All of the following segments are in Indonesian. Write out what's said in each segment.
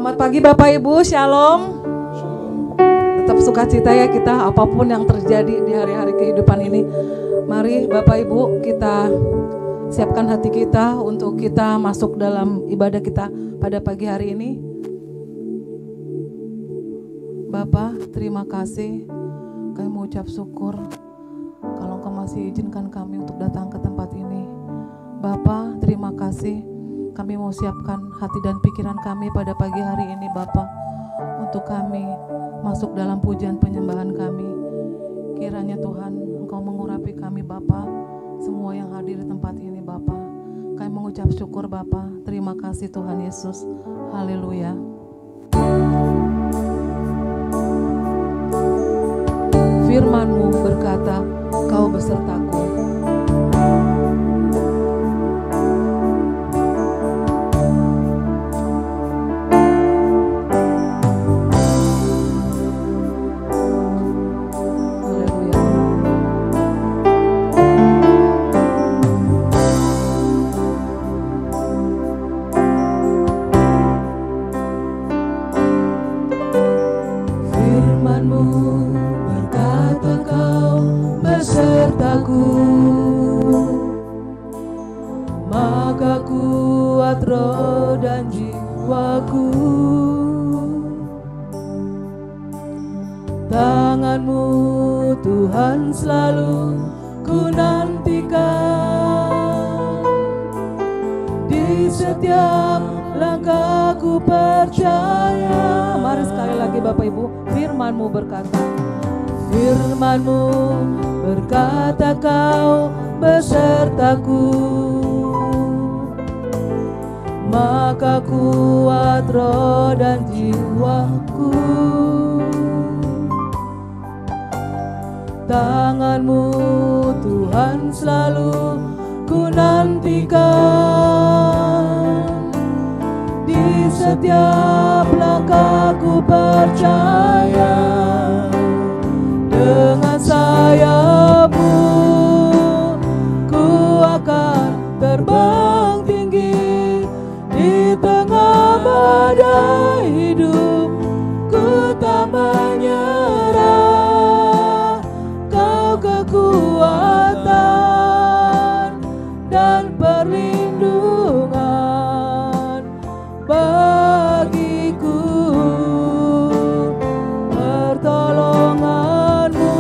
Selamat pagi Bapak Ibu, Shalom. Tetap sukacita ya kita apapun yang terjadi di hari-hari kehidupan ini. Mari Bapak Ibu kita siapkan hati kita untuk kita masuk dalam ibadah kita pada pagi hari ini. Bapa, terima kasih. Kami mengucap syukur kalau Engkau masih izinkan kami untuk datang ke tempat ini. Bapa, terima kasih. Kami mau siapkan hati dan pikiran kami pada pagi hari ini Bapa, untuk kami masuk dalam pujian penyembahan kami. Kiranya Tuhan Engkau mengurapi kami Bapa, semua yang hadir di tempat ini Bapa. Kami mengucap syukur Bapa. Terima kasih Tuhan Yesus. Haleluya. Firman-Mu berkata, Kau besertaku. Maka kuat roh dan jiwaku. Tangan-Mu Tuhan selalu ku nantikan. Di setiap langkahku percaya. Mari sekali lagi Bapak Ibu, Firman-Mu berkata, Firman-Mu berkata Kau besertaku. Maka kuat roh dan jiwaku. Tangan-Mu Tuhan selalu ku nantikan. Di setiap langkahku percaya. Dengan sayap-Mu ku akan terbang tinggi. Di tengah badai hidup ku tak menyerah. Kau kekuatan dan perlindungan bagiku. Pertolongan-Mu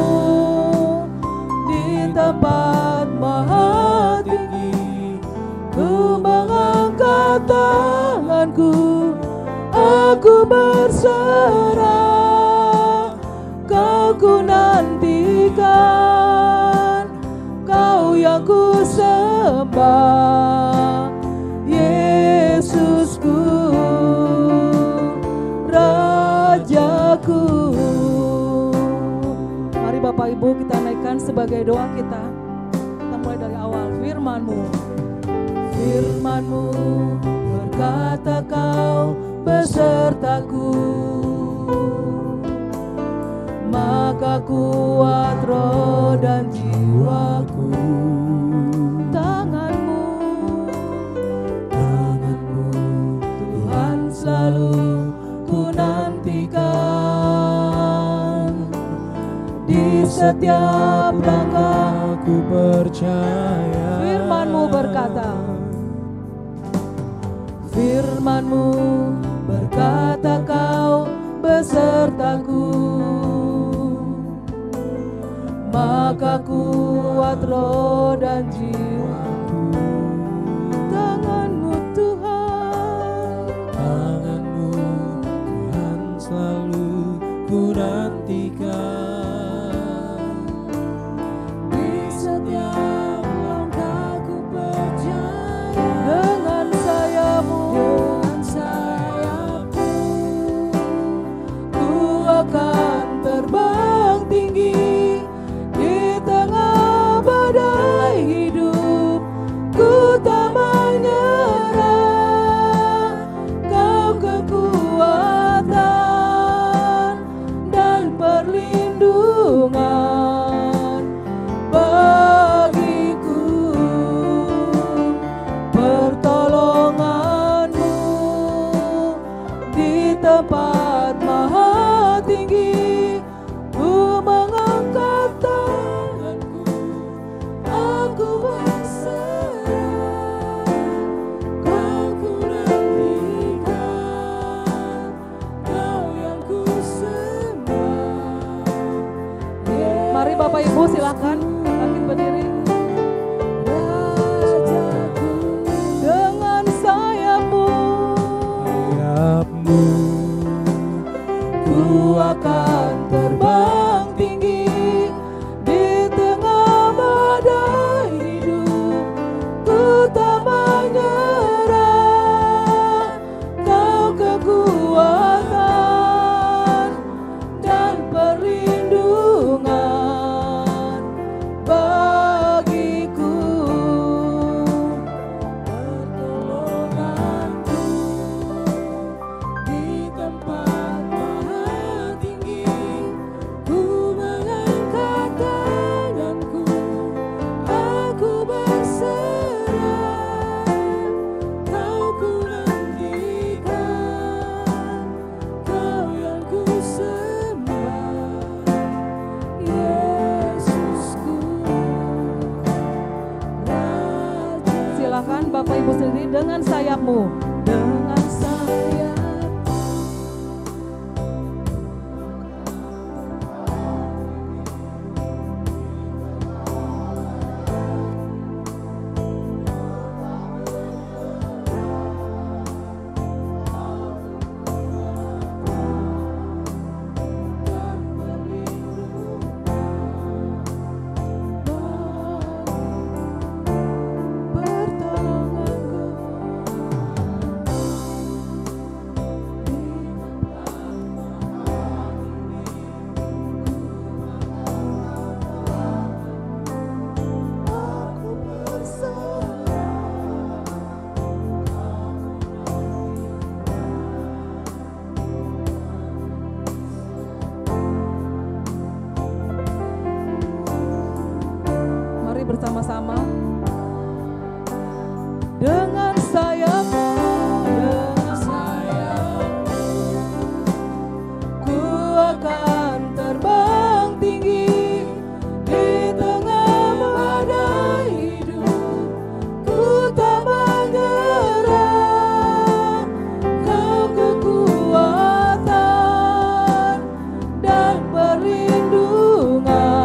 di tempat maha tinggi. Ku mengangkat tanganku, aku berserah. Kau ku nantikan, Kau yang ku sembah, Yesusku, Rajaku. Mari Bapak Ibu kita naikkan sebagai doa kita. Kita mulai dari awal. Firman-Mu, Firman-Mu berkata Kau besertaku. Maka kuat roh dan jiwaku. Tangan-Mu, Tangan-Mu Tuhan selalu ku nantikan. Di setiap langkah ku percaya. Firman-Mu berkata, Firman-Mu berkata Kau besertaku. Maka kuat roh dan jiwaku. Tangan-Mu Tuhan, Tangan-Mu Tuhan selalu ku nantikan. Di setiap langkahku percaya. Dengan sayap-Mu, dengan sayap-Mu ku akan terbang tinggi. Di tengah badai hidup Bapak Ibu sendiri dengan sayapmu. Dengan sayap. Bersama-sama dengan sayapmu, dengan sayapmu, ku akan terbang tinggi di tengah badai hidup. Ku tak bergerak, kau kekuatan dan perlindungan.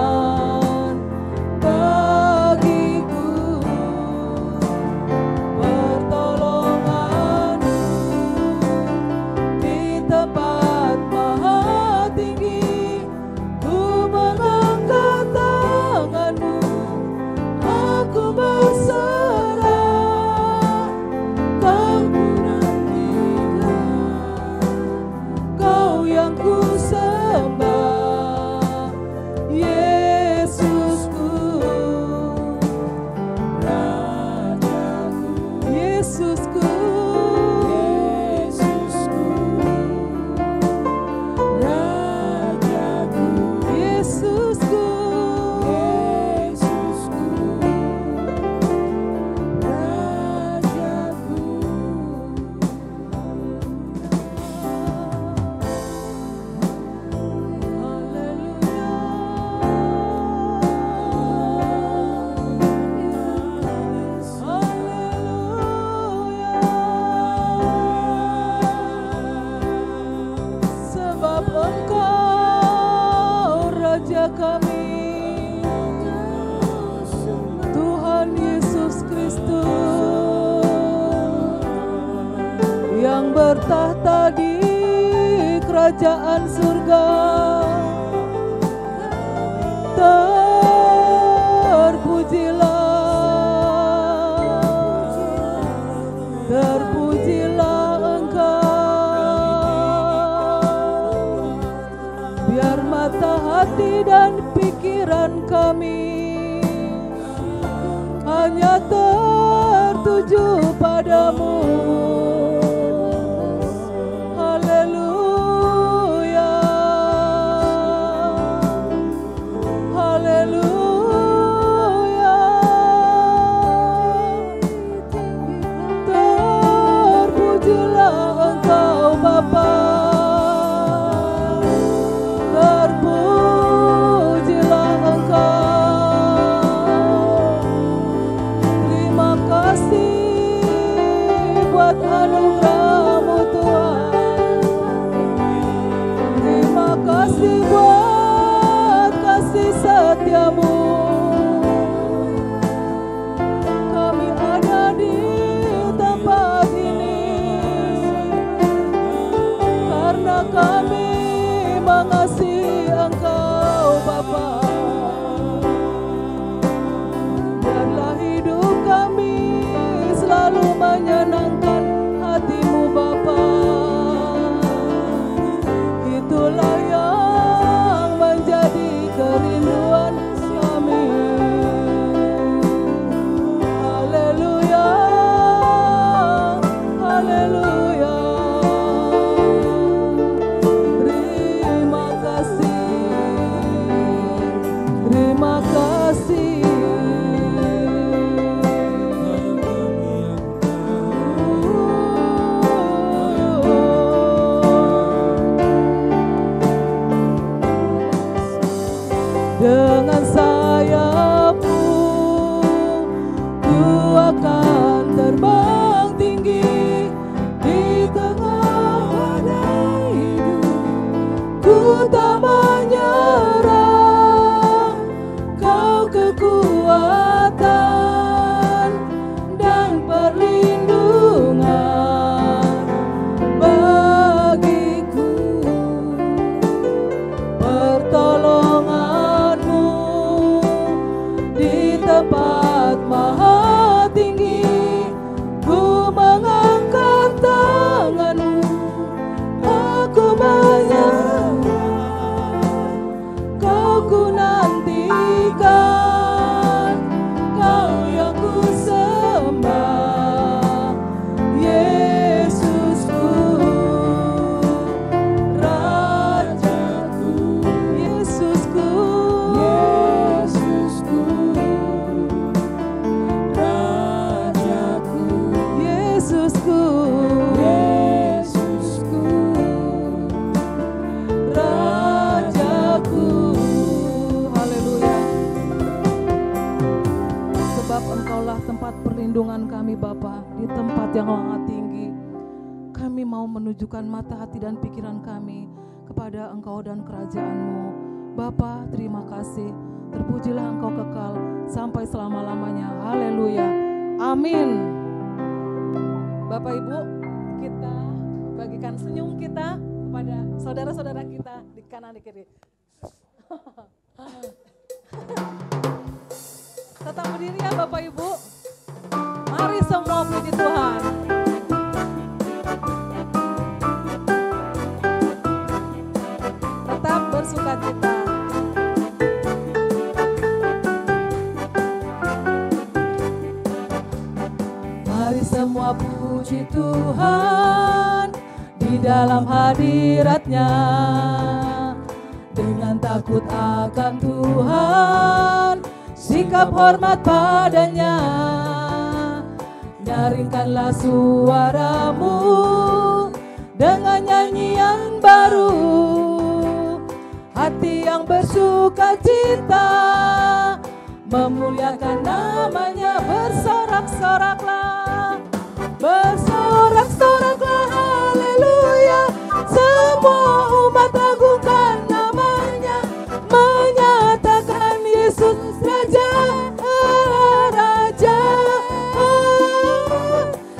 Yang bertahta di kerajaan surga, terpujilah Engkau. Biar mata hati dan pikiran kami hanya tertuju padamu. Menyenangkan hatimu sebab Engkaulah tempat perlindungan kami Bapa, di tempat yang sangat tinggi. Kami mau menunjukkan mata hati dan pikiran kami kepada Engkau dan kerajaan-Mu. Bapa, terima kasih. Terpujilah Engkau kekal sampai selama-lamanya. Haleluya. Amin. Bapak Ibu, kita bagikan senyum kita kepada saudara-saudara kita di kanan di kiri. Tetap berdiri ya Bapak Ibu. Mari semua puji Tuhan. Tetap bersukacita. Mari semua puji Tuhan di dalam hadirat-Nya. Dengan takut akan Tuhan, sikap hormat padanya. Nyaringkanlah suaramu dengan nyanyian baru. Hati yang bersuka cita memuliakan namanya. Bersorak-soraklah, bersorak-soraklah, haleluya. Semua umat agungkan namanya, menyatakan Yesus Raja, Raja.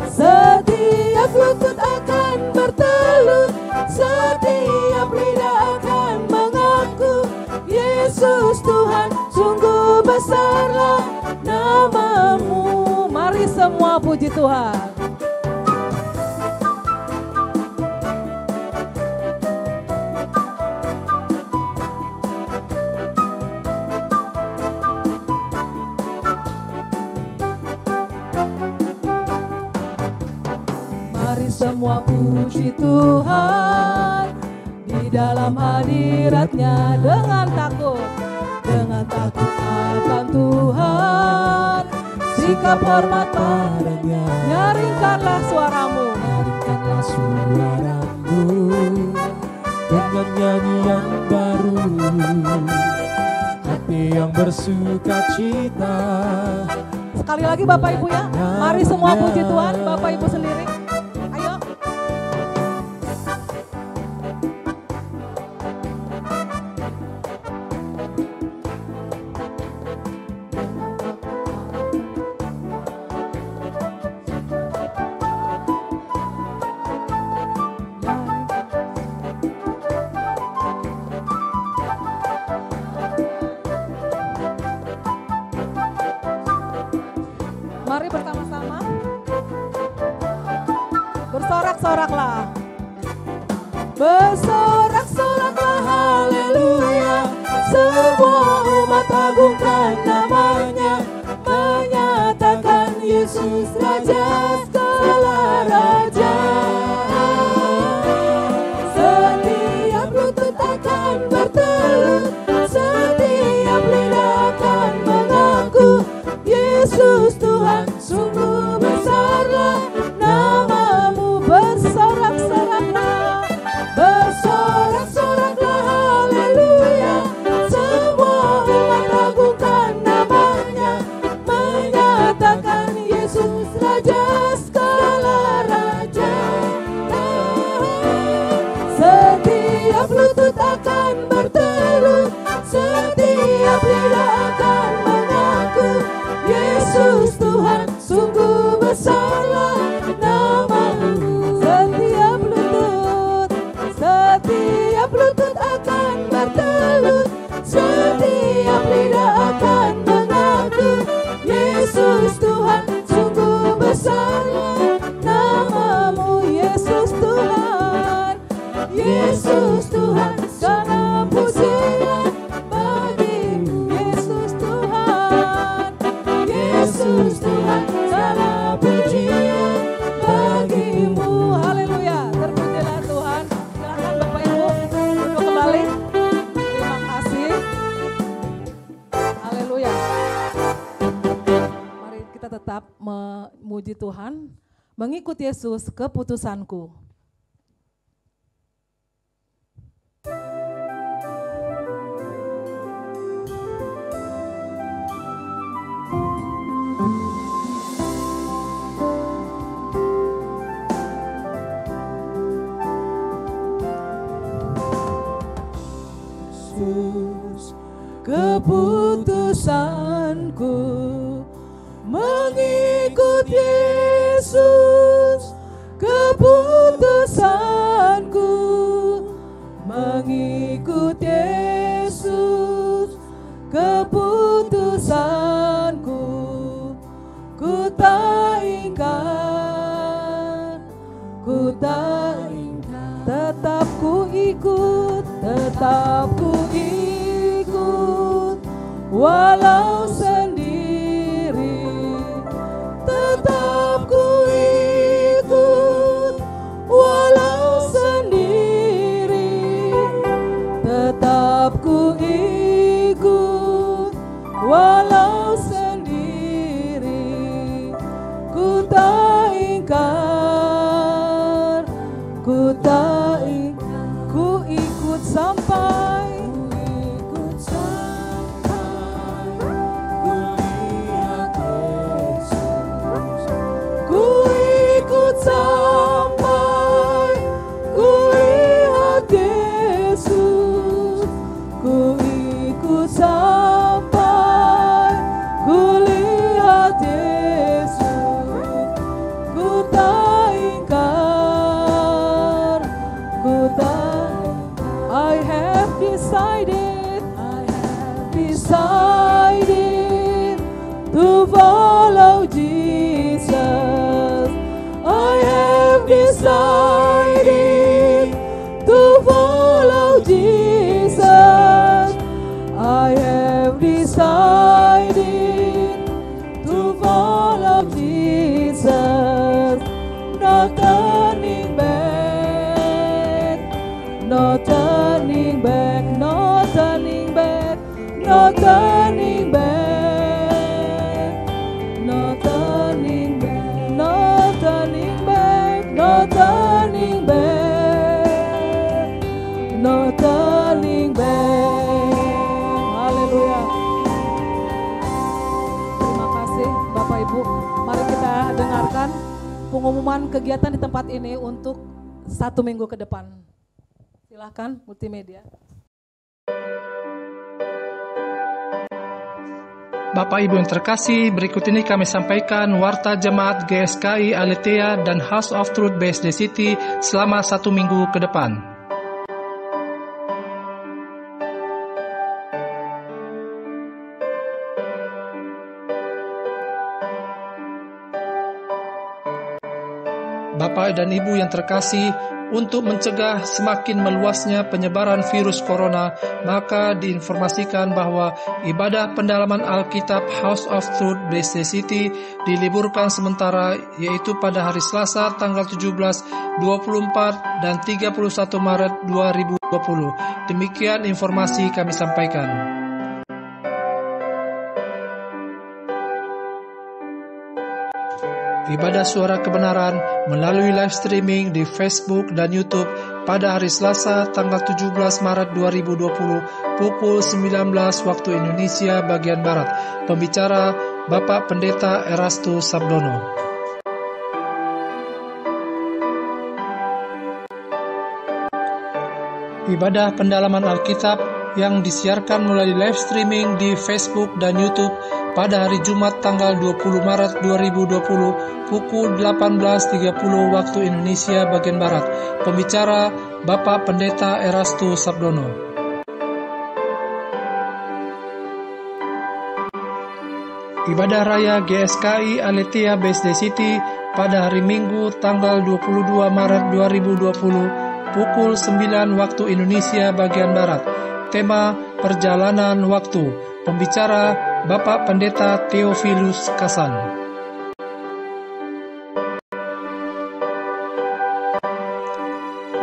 Setiap lutut akan bertelut, setiap lidah akan mengaku Yesus Tuhan, sungguh besarlah namamu. Mari semua puji Tuhan. Mari semua puji Tuhan di dalam hadirat-Nya. Dengan takut akan Tuhan, sikap hormat padanya. Nyaringkanlah suaramu, nyaringkanlah suaramu dengan nyanyian baru. Hati yang bersuka cita. Sekali lagi Bapak Ibu ya, mari semua puji Tuhan. Bapak Ibu sendiri, ayo. Mari bersama-sama bersorak-soraklah, bersorak-soraklah, haleluya. Semua umat agungkan namanya, menyatakan Yesus Raja, segala raja. Setiap lutut akan bertelut, setiap lidah akan mengaku Yesus Tuhan, sungguh besarlah namamu. Bersorak-soraklah, bersorak-soraklah, haleluya. Semua umat agungkan namanya, menyatakan Yesus Raja, segala raja. Setiap lutut akan bertelut, setiap lidah akan mengaku Yesus Tuhan, sungguh besarlah namamu. Setiap lutut akan bertelut, setiap lidah akan mengaku Yesus Tuhan, sungguh besarlah namamu. Yesus Tuhan, Yesus Tuhan, segala pujian bagimu. Yesus Tuhan, Yesus Tuhan, segala pujian bagimu. Haleluya, terpujilah Tuhan. Silakan Bapak Ibu duduk kembali. Terima kasih. Haleluya. Mari kita tetap memuji Tuhan, mengikut Yesus, keputusanku. ku tak ingkar, ku tak ingkar. Tetap ku ikut, tetap ku ikut, walau sendiri. Tetap ku ikut, walau sendiri. Tetap ku ikut, walau sendiri. Ku tak ingkar, ku tak ingkar. Ku ikut sampai, ku ikut sampai, ku lihat Yesus. Ku ikut sampai, ku lihat Yesus. Ku ikut sampai, ku lihat Yesus. Ku tak ingkar, ku tak. I have decided to follow Jesus. I have decided to follow Jesus. I have decided to follow Jesus. No turning back, no turning back, no turning back, no turning back, no turning back, no turning back, no turning back, no turning back. Haleluya. Terima kasih Bapak Ibu. Mari kita dengarkan pengumuman kegiatan di tempat ini untuk 1 minggu ke depan. Silakan multimedia. Bapak Ibu yang terkasih, berikut ini kami sampaikan warta jemaat GSKI Aletheia dan House of Truth BSD City selama 1 minggu ke depan. Bapak dan Ibu yang terkasih, untuk mencegah semakin meluasnya penyebaran virus corona, maka diinformasikan bahwa ibadah pendalaman Alkitab House of Truth BSD City diliburkan sementara, yaitu pada hari Selasa tanggal 17, 24, dan 31 Maret 2020. Demikian informasi kami sampaikan. Ibadah Suara Kebenaran melalui live streaming di Facebook dan YouTube pada hari Selasa tanggal 17 Maret 2020 pukul 19 waktu Indonesia bagian Barat. Pembicara Bapak Pendeta Erastus Sabdono. Ibadah pendalaman Alkitab yang disiarkan melalui live streaming di Facebook dan YouTube pada hari Jumat tanggal 20 Maret 2020 pukul 18.30 waktu Indonesia bagian Barat. Pembicara Bapak Pendeta Erastus Sabdono. Ibadah Raya GSKI Aletheia BSD City pada hari Minggu tanggal 22 Maret 2020 pukul 9 waktu Indonesia bagian Barat. Tema Perjalanan Waktu. Pembicara Bapak Pendeta Theophilus Kasan.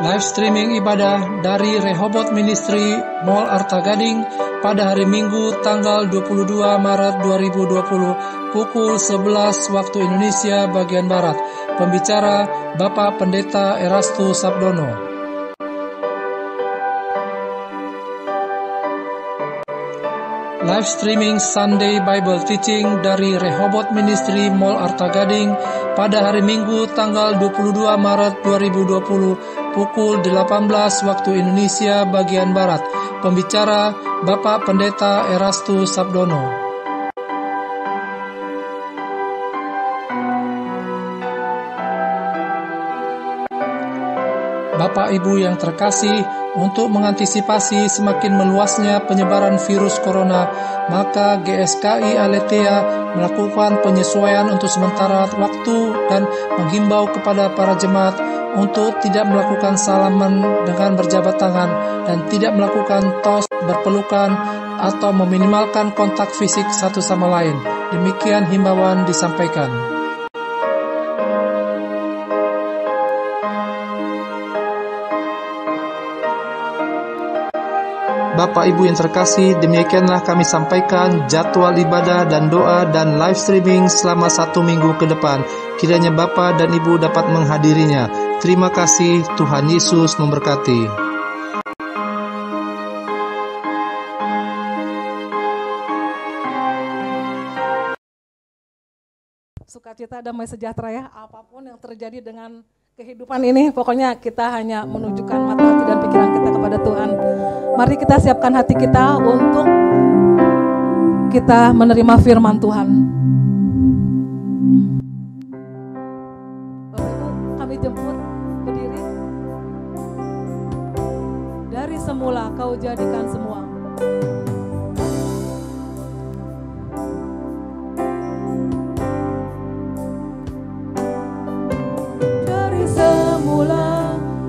Live streaming ibadah dari Rehoboth Ministry Mall Arta Gading pada hari Minggu tanggal 22 Maret 2020 pukul 11 waktu Indonesia bagian Barat. Pembicara Bapak Pendeta Erastus Sabdono. Live streaming Sunday Bible Teaching dari Rehoboth Ministry Mall Arta Gading pada hari Minggu tanggal 22 Maret 2020 pukul 18 waktu Indonesia bagian Barat. Pembicara Bapak Pendeta Erastus Sabdono. Bapak Ibu yang terkasih, untuk mengantisipasi semakin meluasnya penyebaran virus corona, maka GSKI Aletheia melakukan penyesuaian untuk sementara waktu dan menghimbau kepada para jemaat untuk tidak melakukan salaman dengan berjabat tangan dan tidak melakukan tos, berpelukan, atau meminimalkan kontak fisik satu sama lain. Demikian himbauan disampaikan. Bapak Ibu yang terkasih, demikianlah kami sampaikan jadwal ibadah dan doa dan live streaming selama 1 minggu ke depan. Kiranya Bapak dan Ibu dapat menghadirinya. Terima kasih, Tuhan Yesus memberkati. Sukacita, damai sejahtera ya, apapun yang terjadi dengan kehidupan ini, pokoknya kita hanya menunjukkan mata hati dan pikiran kita kepada Tuhan. Mari kita siapkan hati kita untuk kita menerima firman Tuhan. Bapak Ibu, kami jemput berdiri. Dari semula kau jadikan semua.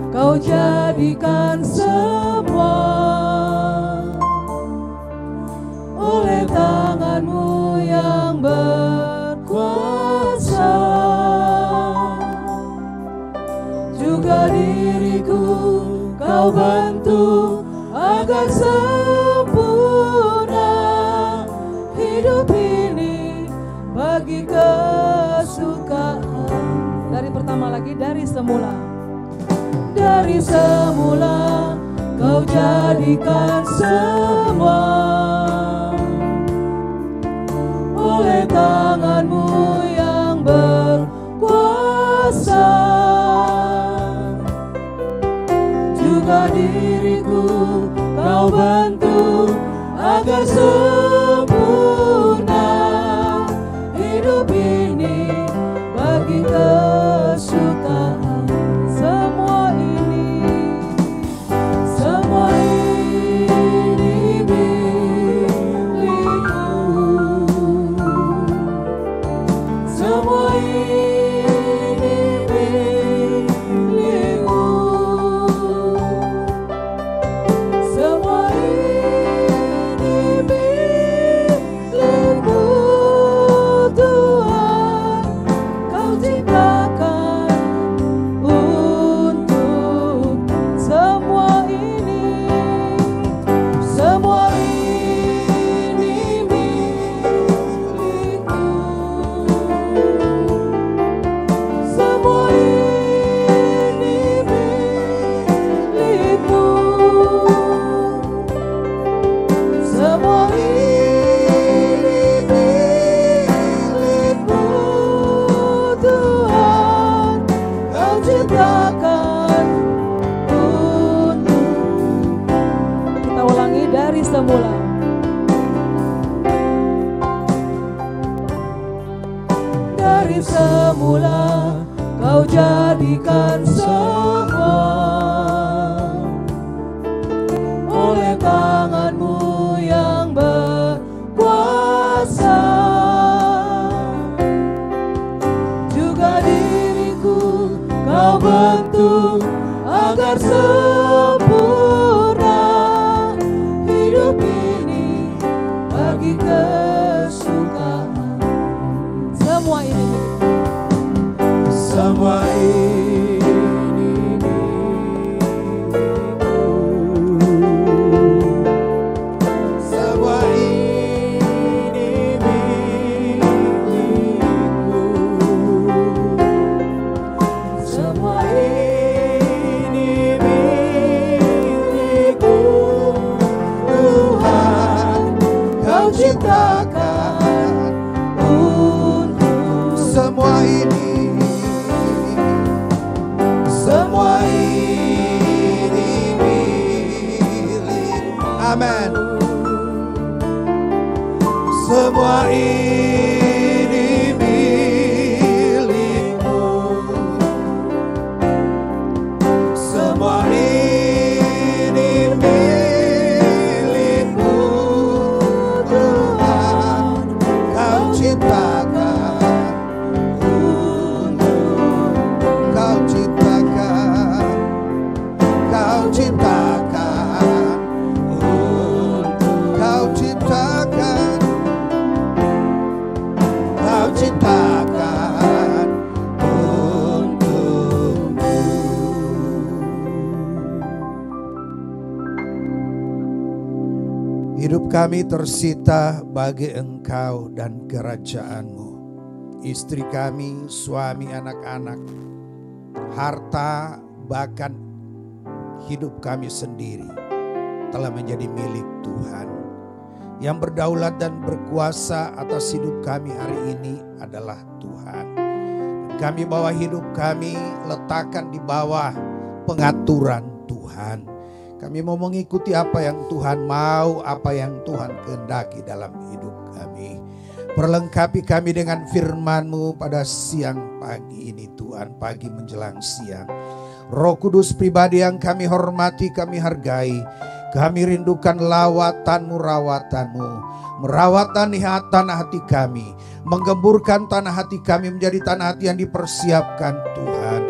Kau jadikan semua oleh tangan-Mu yang berkuasa. Juga diriku Kau bantu agar sempurna hidup ini bagi kesukaan. Dari pertama lagi, dari semula. Dari semula Kau jadikan semua oleh tangan-Mu yang berkuasa. Juga diriku Kau bantu agar sempurna hidup ini bagi kesukaan. Dari semula Kau jadikan semua oleh tangan-Mu yang berkuasa. Juga diriku Kau bentuk agar sempurna hidup ini bagi kesukaan. Semua ini ciptakan untuk semua ini ciptakan untukmu. Hidup kami tersita bagi Engkau dan kerajaan-Mu. Istri kami, suami, anak-anak, harta, bahkan hidup kami sendiri telah menjadi milik Tuhan. Yang berdaulat dan berkuasa atas hidup kami hari ini adalah Tuhan. Dan kami bawa hidup kami letakkan di bawah pengaturan Tuhan. Kami mau mengikuti apa yang Tuhan mau, apa yang Tuhan kehendaki dalam hidup kami. Perlengkapi kami dengan firman-Mu pada siang pagi ini Tuhan, pagi menjelang siang. Roh Kudus pribadi yang kami hormati, kami hargai. Kami rindukan lawatan-Mu, rawatanmu. Merawat tanah hati kami. Menggemburkan tanah hati kami menjadi tanah hati yang dipersiapkan Tuhan.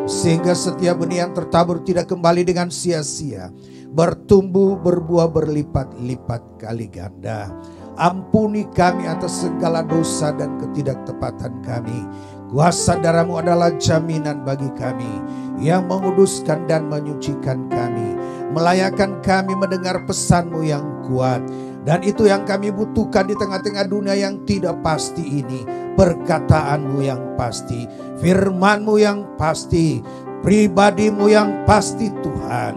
Sehingga setiap benih yang tertabur tidak kembali dengan sia-sia. Bertumbuh, berbuah, berlipat-lipat kali ganda. Ampuni kami atas segala dosa dan ketidaktepatan kami. Kuasa darah-Mu adalah jaminan bagi kami yang menguduskan dan menyucikan kami. Melayakkan kami mendengar pesan-Mu yang kuat. Dan itu yang kami butuhkan di tengah-tengah dunia yang tidak pasti ini. Perkataan-Mu yang pasti, firman-Mu yang pasti, pribadi-Mu yang pasti Tuhan.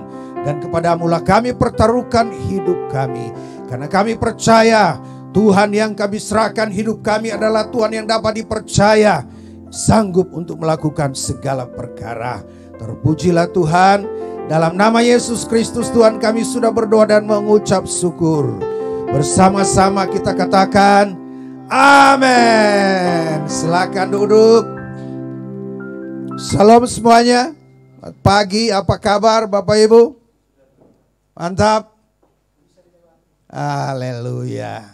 Dan kepada-Mu lah kami pertaruhkan hidup kami. Karena kami percaya Tuhan yang kami serahkan hidup kami adalah Tuhan yang dapat dipercaya. Sanggup untuk melakukan segala perkara. Terpujilah Tuhan. Dalam nama Yesus Kristus Tuhan kami sudah berdoa dan mengucap syukur. Bersama-sama kita katakan amin. Silakan duduk. Salam semuanya. Pagi, apa kabar Bapak Ibu? Mantap. Haleluya.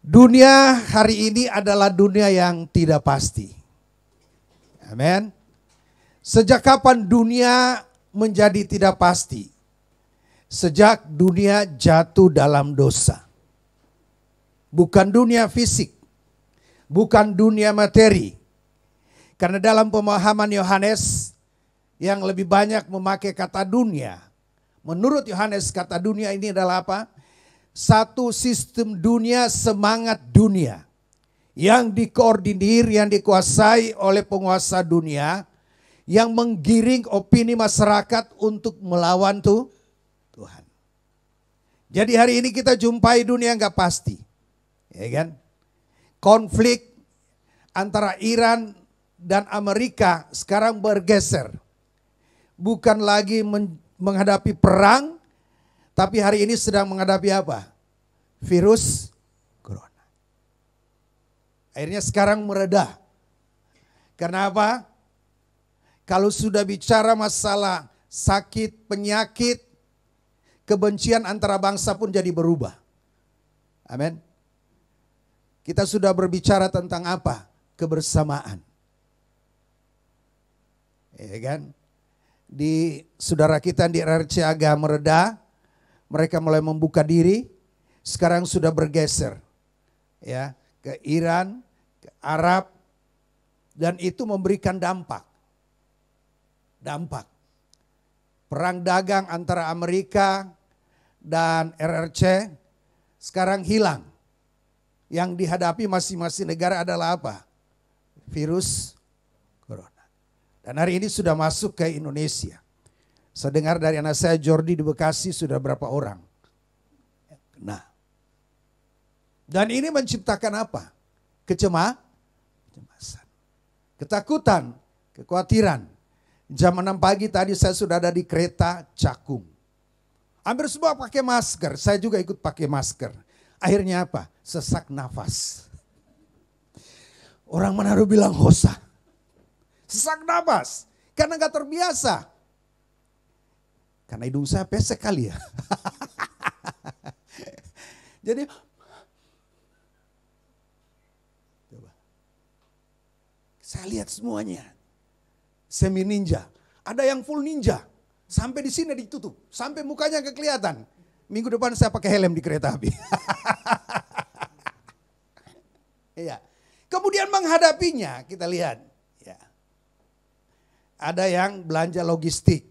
Dunia hari ini adalah dunia yang tidak pasti. Amin. Sejak kapan dunia menjadi tidak pasti? Sejak dunia jatuh dalam dosa. Bukan dunia fisik. Bukan dunia materi. Karena dalam pemahaman Yohanes yang lebih banyak memakai kata dunia. Menurut Yohanes kata dunia ini adalah apa? Satu sistem dunia, semangat dunia. Yang dikoordinir, yang dikuasai oleh penguasa dunia. Yang menggiring opini masyarakat untuk melawan Tuhan. Jadi hari ini kita jumpai dunia nggak pasti. Ya kan? Konflik antara Iran dan Amerika sekarang bergeser. Bukan lagi menghadapi perang, tapi hari ini sedang menghadapi apa? Virus corona. Akhirnya sekarang mereda. Karena apa? Kalau sudah bicara masalah sakit, penyakit, kebencian antara bangsa pun jadi berubah. Amin. Kita sudah berbicara tentang apa? Kebersamaan. Ya kan? Di saudara kita di RRC agak mereda, mereka mulai membuka diri, sekarang sudah bergeser ya ke Iran, ke Arab, dan itu memberikan dampak. Perang dagang antara Amerika dan RRC sekarang hilang. Yang dihadapi masing-masing negara adalah apa? Virus corona. Dan hari ini sudah masuk ke Indonesia. Saya dengar dari anak saya Jordi di Bekasi sudah berapa orang. Nah, dan ini menciptakan apa? Kecemasan, ketakutan, kekhawatiran. Jam 6 pagi tadi saya sudah ada di kereta Cakung. Hampir semua pakai masker, saya juga ikut pakai masker. Akhirnya apa? Sesak nafas. Orang Manado bilang hosa. Sesak nafas, karena gak terbiasa. Karena hidung saya pesek kali ya. Jadi coba. Saya lihat semuanya. Semi ninja. Ada yang full ninja. Sampai di sini ditutup. Sampai mukanya gak kelihatan. Minggu depan saya pakai helm di kereta api. Iya. Kemudian menghadapinya kita lihat. Ya. Ada yang belanja logistik.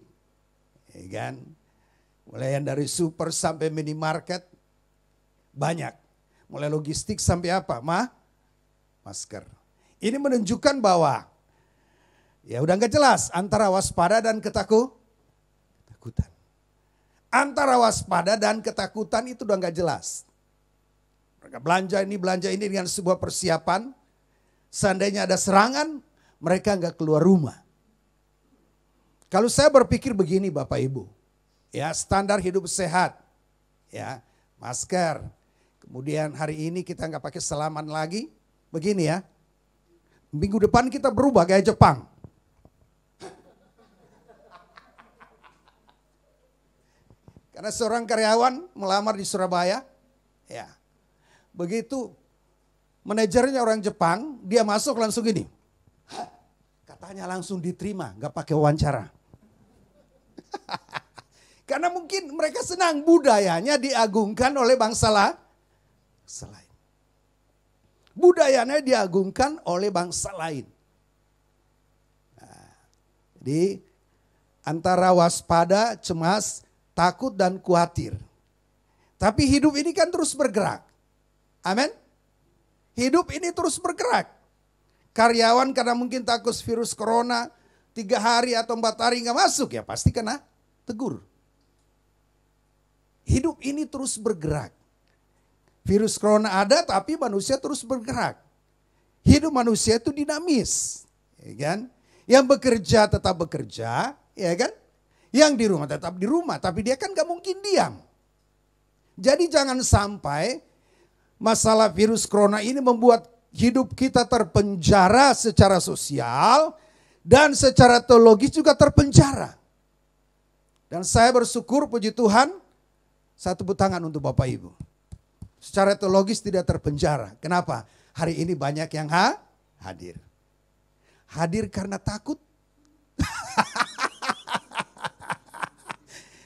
Ya kan? Mulai yang dari super sampai minimarket. Banyak. Mulai logistik sampai apa? Masker. Ini menunjukkan bahwa ya udah gak jelas antara waspada dan ketakutan. Antara waspada dan ketakutan itu udah gak jelas. Mereka belanja ini dengan sebuah persiapan. Seandainya ada serangan, mereka gak keluar rumah. Kalau saya berpikir begini Bapak Ibu, ya standar hidup sehat, ya masker. Kemudian hari ini kita gak pakai salaman lagi, begini ya. Minggu depan kita berubah kayak Jepang. Karena seorang karyawan melamar di Surabaya, ya begitu manajernya orang Jepang, dia masuk langsung gini. Katanya langsung diterima, gak pakai wawancara. Karena mungkin mereka senang budayanya diagungkan oleh bangsa lain. Budayanya diagungkan oleh bangsa lain. Nah, jadi antara waspada, cemas, takut dan khawatir. Tapi hidup ini kan terus bergerak. Amin. Hidup ini terus bergerak. Karyawan karena mungkin takut virus corona 3 hari atau 4 hari gak masuk ya pasti kena tegur. Hidup ini terus bergerak. Virus corona ada tapi manusia terus bergerak. Hidup manusia itu dinamis. Ya kan? Yang bekerja tetap bekerja. Ya kan? Yang di rumah tetap di rumah. Tapi dia kan gak mungkin diam. Jadi jangan sampai masalah virus corona ini membuat hidup kita terpenjara secara sosial. Dan secara teologis juga terpenjara. Dan saya bersyukur puji Tuhan. Satu tepuk tangan untuk Bapak Ibu. Secara teologis tidak terpenjara. Kenapa? Hari ini banyak yang hadir. Hadir karena takut.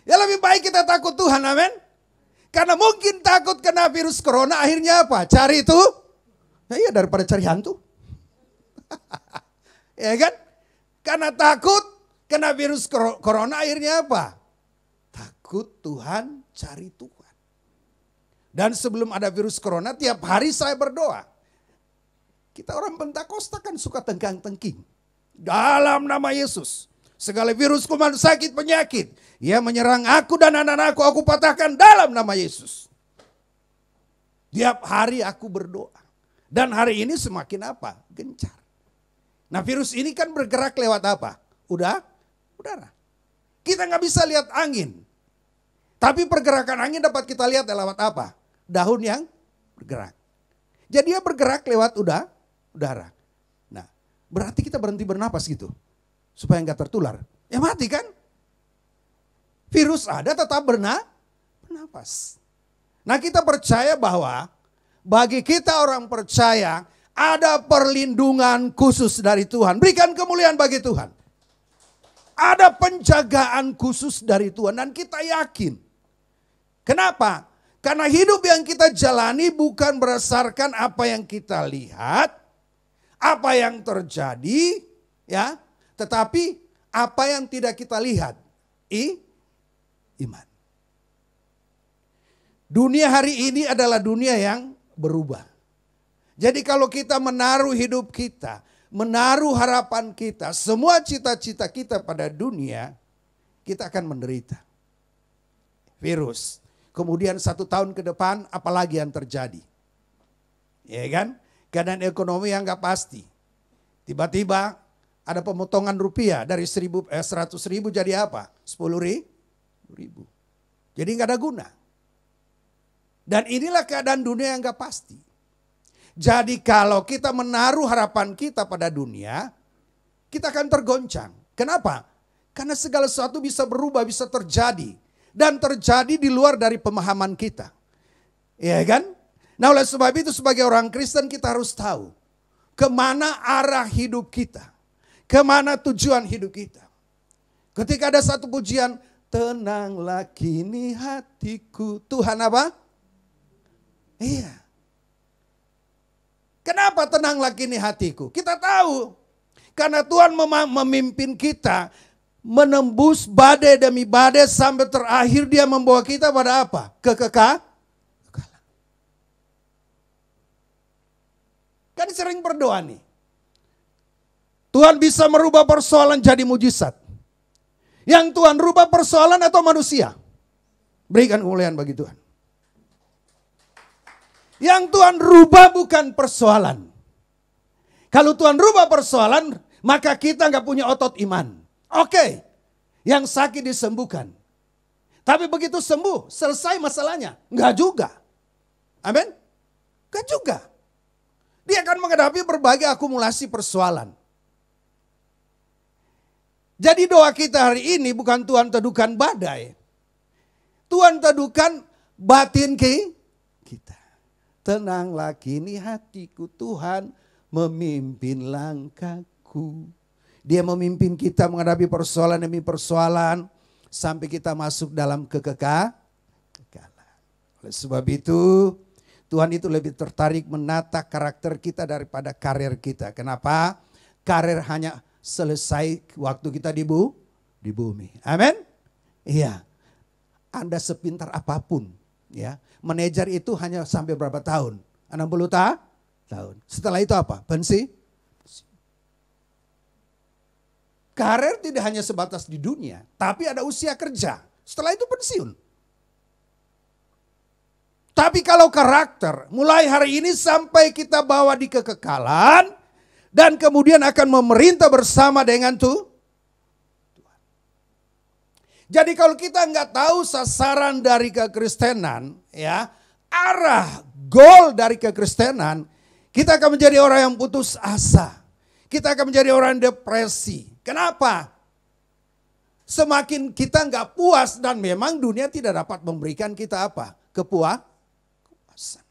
Ya lebih baik kita takut Tuhan, amin. Karena mungkin takut kena virus corona akhirnya apa? Cari itu. Ya iya daripada cari hantu. Ya kan? Karena takut kena virus corona akhirnya apa? Takut Tuhan, cari Tuhan. Dan sebelum ada virus corona tiap hari saya berdoa. Kita orang Pentakosta kan suka tengkang-tengking. Dalam nama Yesus. Segala virus kuman sakit penyakit. Ia menyerang aku dan anak-anakku aku patahkan dalam nama Yesus. Tiap hari aku berdoa. Dan hari ini semakin apa? Gencar. Nah virus ini kan bergerak lewat apa? Udara. Kita gak bisa lihat angin. Tapi pergerakan angin dapat kita lihat lewat apa? Daun yang bergerak. Jadi dia bergerak lewat udara. Nah, berarti kita berhenti bernapas gitu. Supaya nggak tertular. Ya mati kan? Virus ada tetap bernapas. Nah kita percaya bahwa bagi kita orang percaya ada perlindungan khusus dari Tuhan. Berikan kemuliaan bagi Tuhan. Ada penjagaan khusus dari Tuhan dan kita yakin. Kenapa? Karena hidup yang kita jalani bukan berdasarkan apa yang kita lihat, apa yang terjadi, ya, tetapi apa yang tidak kita lihat, iman. Dunia hari ini adalah dunia yang berubah. Jadi kalau kita menaruh hidup kita, menaruh harapan kita, semua cita-cita kita pada dunia, kita akan menderita. Virus. Kemudian 1 tahun ke depan apalagi yang terjadi. Ya kan? Keadaan ekonomi yang gak pasti. Tiba-tiba ada pemotongan rupiah dari 100.000 jadi apa? 10.000. Jadi gak ada guna. Dan inilah keadaan dunia yang gak pasti. Jadi kalau kita menaruh harapan kita pada dunia, kita akan tergoncang. Kenapa? Karena segala sesuatu bisa berubah, bisa terjadi. Dan terjadi di luar dari pemahaman kita. Ya kan? Nah oleh sebab itu sebagai orang Kristen kita harus tahu. Kemana arah hidup kita. Kemana tujuan hidup kita. Ketika ada satu pujian. Tenanglah kini hatiku. Tuhan apa? Iya. Kenapa tenanglah kini hatiku? Kita tahu. Karena Tuhan memimpin kita menembus badai demi badai sampai terakhir dia membawa kita pada apa? Kekekalan. Kan sering berdoa nih. Tuhan bisa merubah persoalan jadi mujizat. Yang Tuhan rubah persoalan atau manusia? Berikan kemuliaan bagi Tuhan. Yang Tuhan rubah bukan persoalan. Kalau Tuhan rubah persoalan, maka kita nggak punya otot iman. Oke, yang sakit disembuhkan. Tapi begitu sembuh, selesai masalahnya? Nggak juga. Amin? Nggak juga. Dia akan menghadapi berbagai akumulasi persoalan. Jadi doa kita hari ini bukan Tuhan teduhkan badai. Tuhan teduhkan batin kita. Tenanglah kini hatiku, Tuhan memimpin langkahku. Dia memimpin kita menghadapi persoalan demi persoalan sampai kita masuk dalam kekekalan. Oleh sebab itu Tuhan itu lebih tertarik menata karakter kita daripada karir kita. Kenapa? Karir hanya selesai waktu kita di bumi. Amin? Iya. Anda sepintar apapun, ya. Manajer itu hanya sampai berapa tahun? 60 tahun. Setelah itu apa? Pensiun. Karir tidak hanya sebatas di dunia, tapi ada usia kerja. Setelah itu pensiun. Tapi kalau karakter, mulai hari ini sampai kita bawa di kekekalan, dan kemudian akan memerintah bersama dengan Tuhan. Jadi kalau kita nggak tahu sasaran dari kekristenan, ya, arah, goal dari kekristenan, kita akan menjadi orang yang putus asa. Kita akan menjadi orang yang depresi. Kenapa? Semakin kita nggak puas dan memang dunia tidak dapat memberikan kita apa? Kepuasan.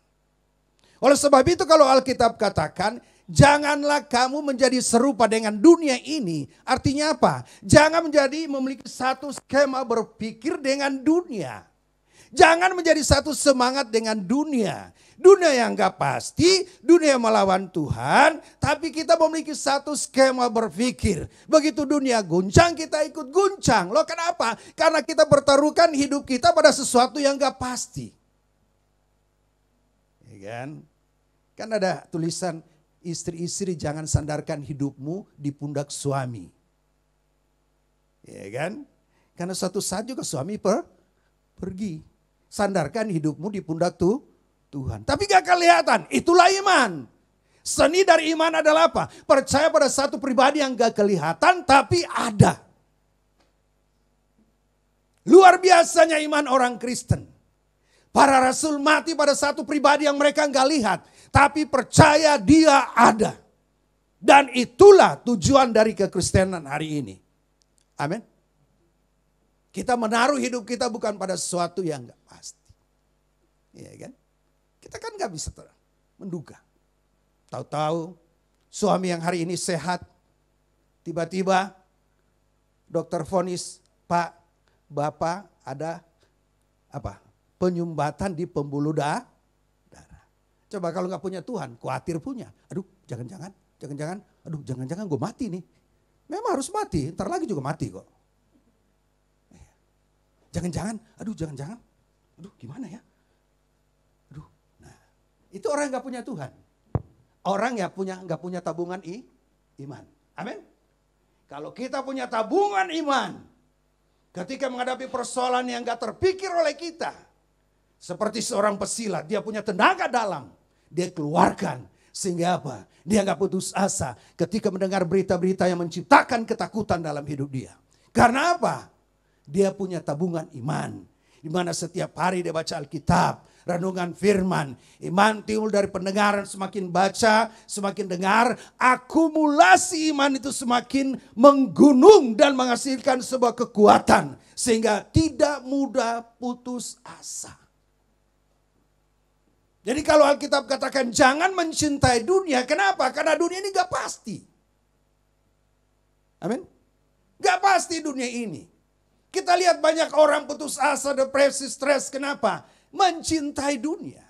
Oleh sebab itu kalau Alkitab katakan, janganlah kamu menjadi serupa dengan dunia ini. Artinya apa? Jangan memiliki satu skema berpikir dengan dunia. Jangan menjadi satu semangat dengan dunia. Dunia yang gak pasti, dunia melawan Tuhan. Tapi kita memiliki satu skema berpikir. Begitu dunia guncang, kita ikut guncang. Loh kenapa? Karena kita bertaruhkan hidup kita pada sesuatu yang gak pasti. Ya kan? Kan ada tulisan, istri-istri jangan sandarkan hidupmu di pundak suami. Ya kan? Karena suatu saat juga suami pergi. Sandarkan hidupmu di pundak Tuhan. Tapi gak kelihatan, itulah iman. Seni dari iman adalah apa? Percaya pada satu pribadi yang gak kelihatan tapi ada. Luar biasanya iman orang Kristen. Para rasul mati pada satu pribadi yang mereka gak lihat. Tapi percaya dia ada. Dan itulah tujuan dari kekristenan hari ini. Amin. Kita menaruh hidup kita bukan pada sesuatu yang gak pasti. Iya kan? Kita kan gak bisa menduga. Tahu-tahu suami yang hari ini sehat. Tiba-tiba dokter vonis, Pak, Bapak ada apa? Penyumbatan di pembuluh darah. Coba kalau nggak punya Tuhan, khawatir punya. Aduh, jangan-jangan, aduh, jangan-jangan gue mati nih. Memang harus mati, ntar lagi juga mati kok. Jangan-jangan, aduh, gimana ya? Aduh, nah, itu orang yang nggak punya Tuhan. Orang yang nggak punya tabungan iman. Amin. Kalau kita punya tabungan iman, ketika menghadapi persoalan yang nggak terpikir oleh kita, seperti seorang pesilat, dia punya tenaga dalam. Dia keluarkan. Sehingga apa? Dia gak putus asa ketika mendengar berita-berita yang menciptakan ketakutan dalam hidup dia. Karena apa? Dia punya tabungan iman. Di mana setiap hari dia baca Alkitab. Renungan firman. Iman timbul dari pendengaran, semakin baca, semakin dengar. Akumulasi iman itu semakin menggunung dan menghasilkan sebuah kekuatan. Sehingga tidak mudah putus asa. Jadi kalau Alkitab katakan jangan mencintai dunia, kenapa? Karena dunia ini gak pasti. Amin. Gak pasti dunia ini. Kita lihat banyak orang putus asa, depresi, stres. Kenapa? Mencintai dunia.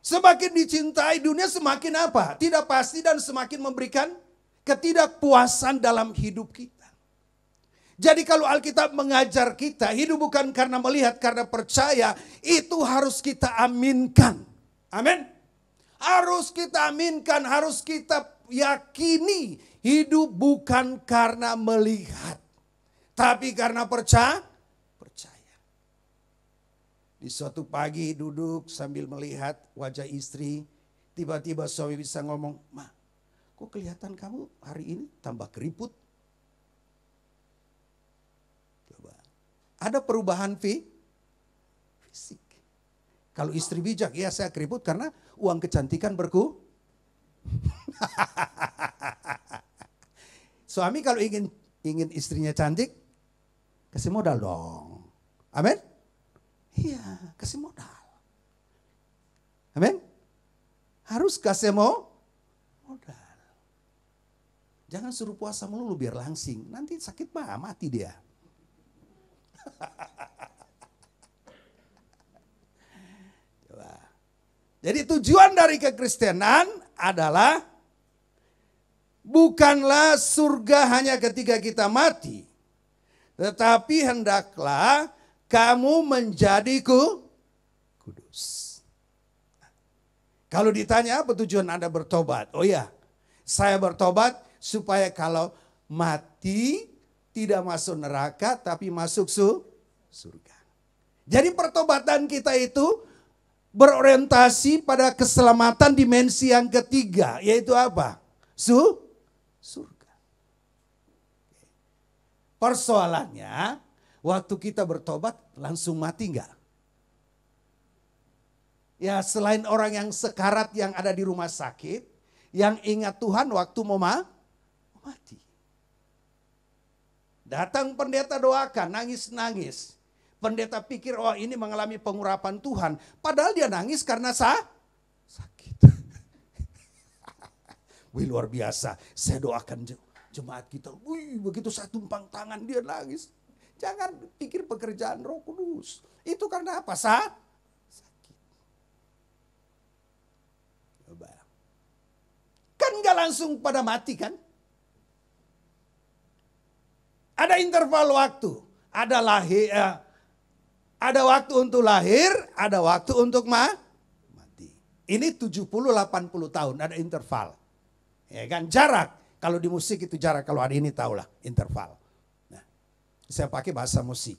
Semakin dicintai dunia semakin apa? Tidak pasti dan semakin memberikan ketidakpuasan dalam hidup kita. Jadi kalau Alkitab mengajar kita hidup bukan karena melihat, karena percaya, itu harus kita aminkan. Amin. Harus kita aminkan, harus kita yakini hidup bukan karena melihat, tapi karena percaya. Di suatu pagi duduk sambil melihat wajah istri, tiba-tiba suami bisa ngomong, "Ma, kok kelihatan kamu hari ini tambah keriput?" Coba. Ada perubahan fisik. Kalau istri bijak, ya saya keriput karena uang kecantikan Suami kalau ingin istrinya cantik, kasih modal dong. Amin. Iya, kasih modal. Amin. Harus kasih modal. Jangan suruh puasa melulu biar langsing. Nanti sakit mati dia. Coba. Jadi tujuan dari kekristenan adalah bukanlah surga hanya ketika kita mati. Tetapi hendaklah kamu menjadi kudus. Kalau ditanya apa tujuan Anda bertobat? Oh ya, saya bertobat supaya kalau mati tidak masuk neraka tapi masuk surga. Jadi pertobatan kita itu berorientasi pada keselamatan dimensi yang ketiga, yaitu apa? Surga. Persoalannya, waktu kita bertobat langsung mati enggak? Ya selain orang yang sekarat yang ada di rumah sakit, yang ingat Tuhan waktu mau mati. Datang pendeta doakan, nangis-nangis. Pendeta pikir, oh ini mengalami pengurapan Tuhan. Padahal dia nangis karena sakit. Wih luar biasa, saya doakan jemaat kita. Wih begitu saya tumpang tangan dia nangis. Jangan pikir pekerjaan Roh Kudus. Itu karena apa? Sakit. Coba. Kan gak langsung pada mati kan? Ada interval waktu. Ada lahir, ada waktu untuk lahir, ada waktu untuk mati. Ini 70-80 tahun, ada interval. Ya kan, jarak. Kalau di musik itu jarak, kalau hari ini tahulah interval. Saya pakai bahasa musik.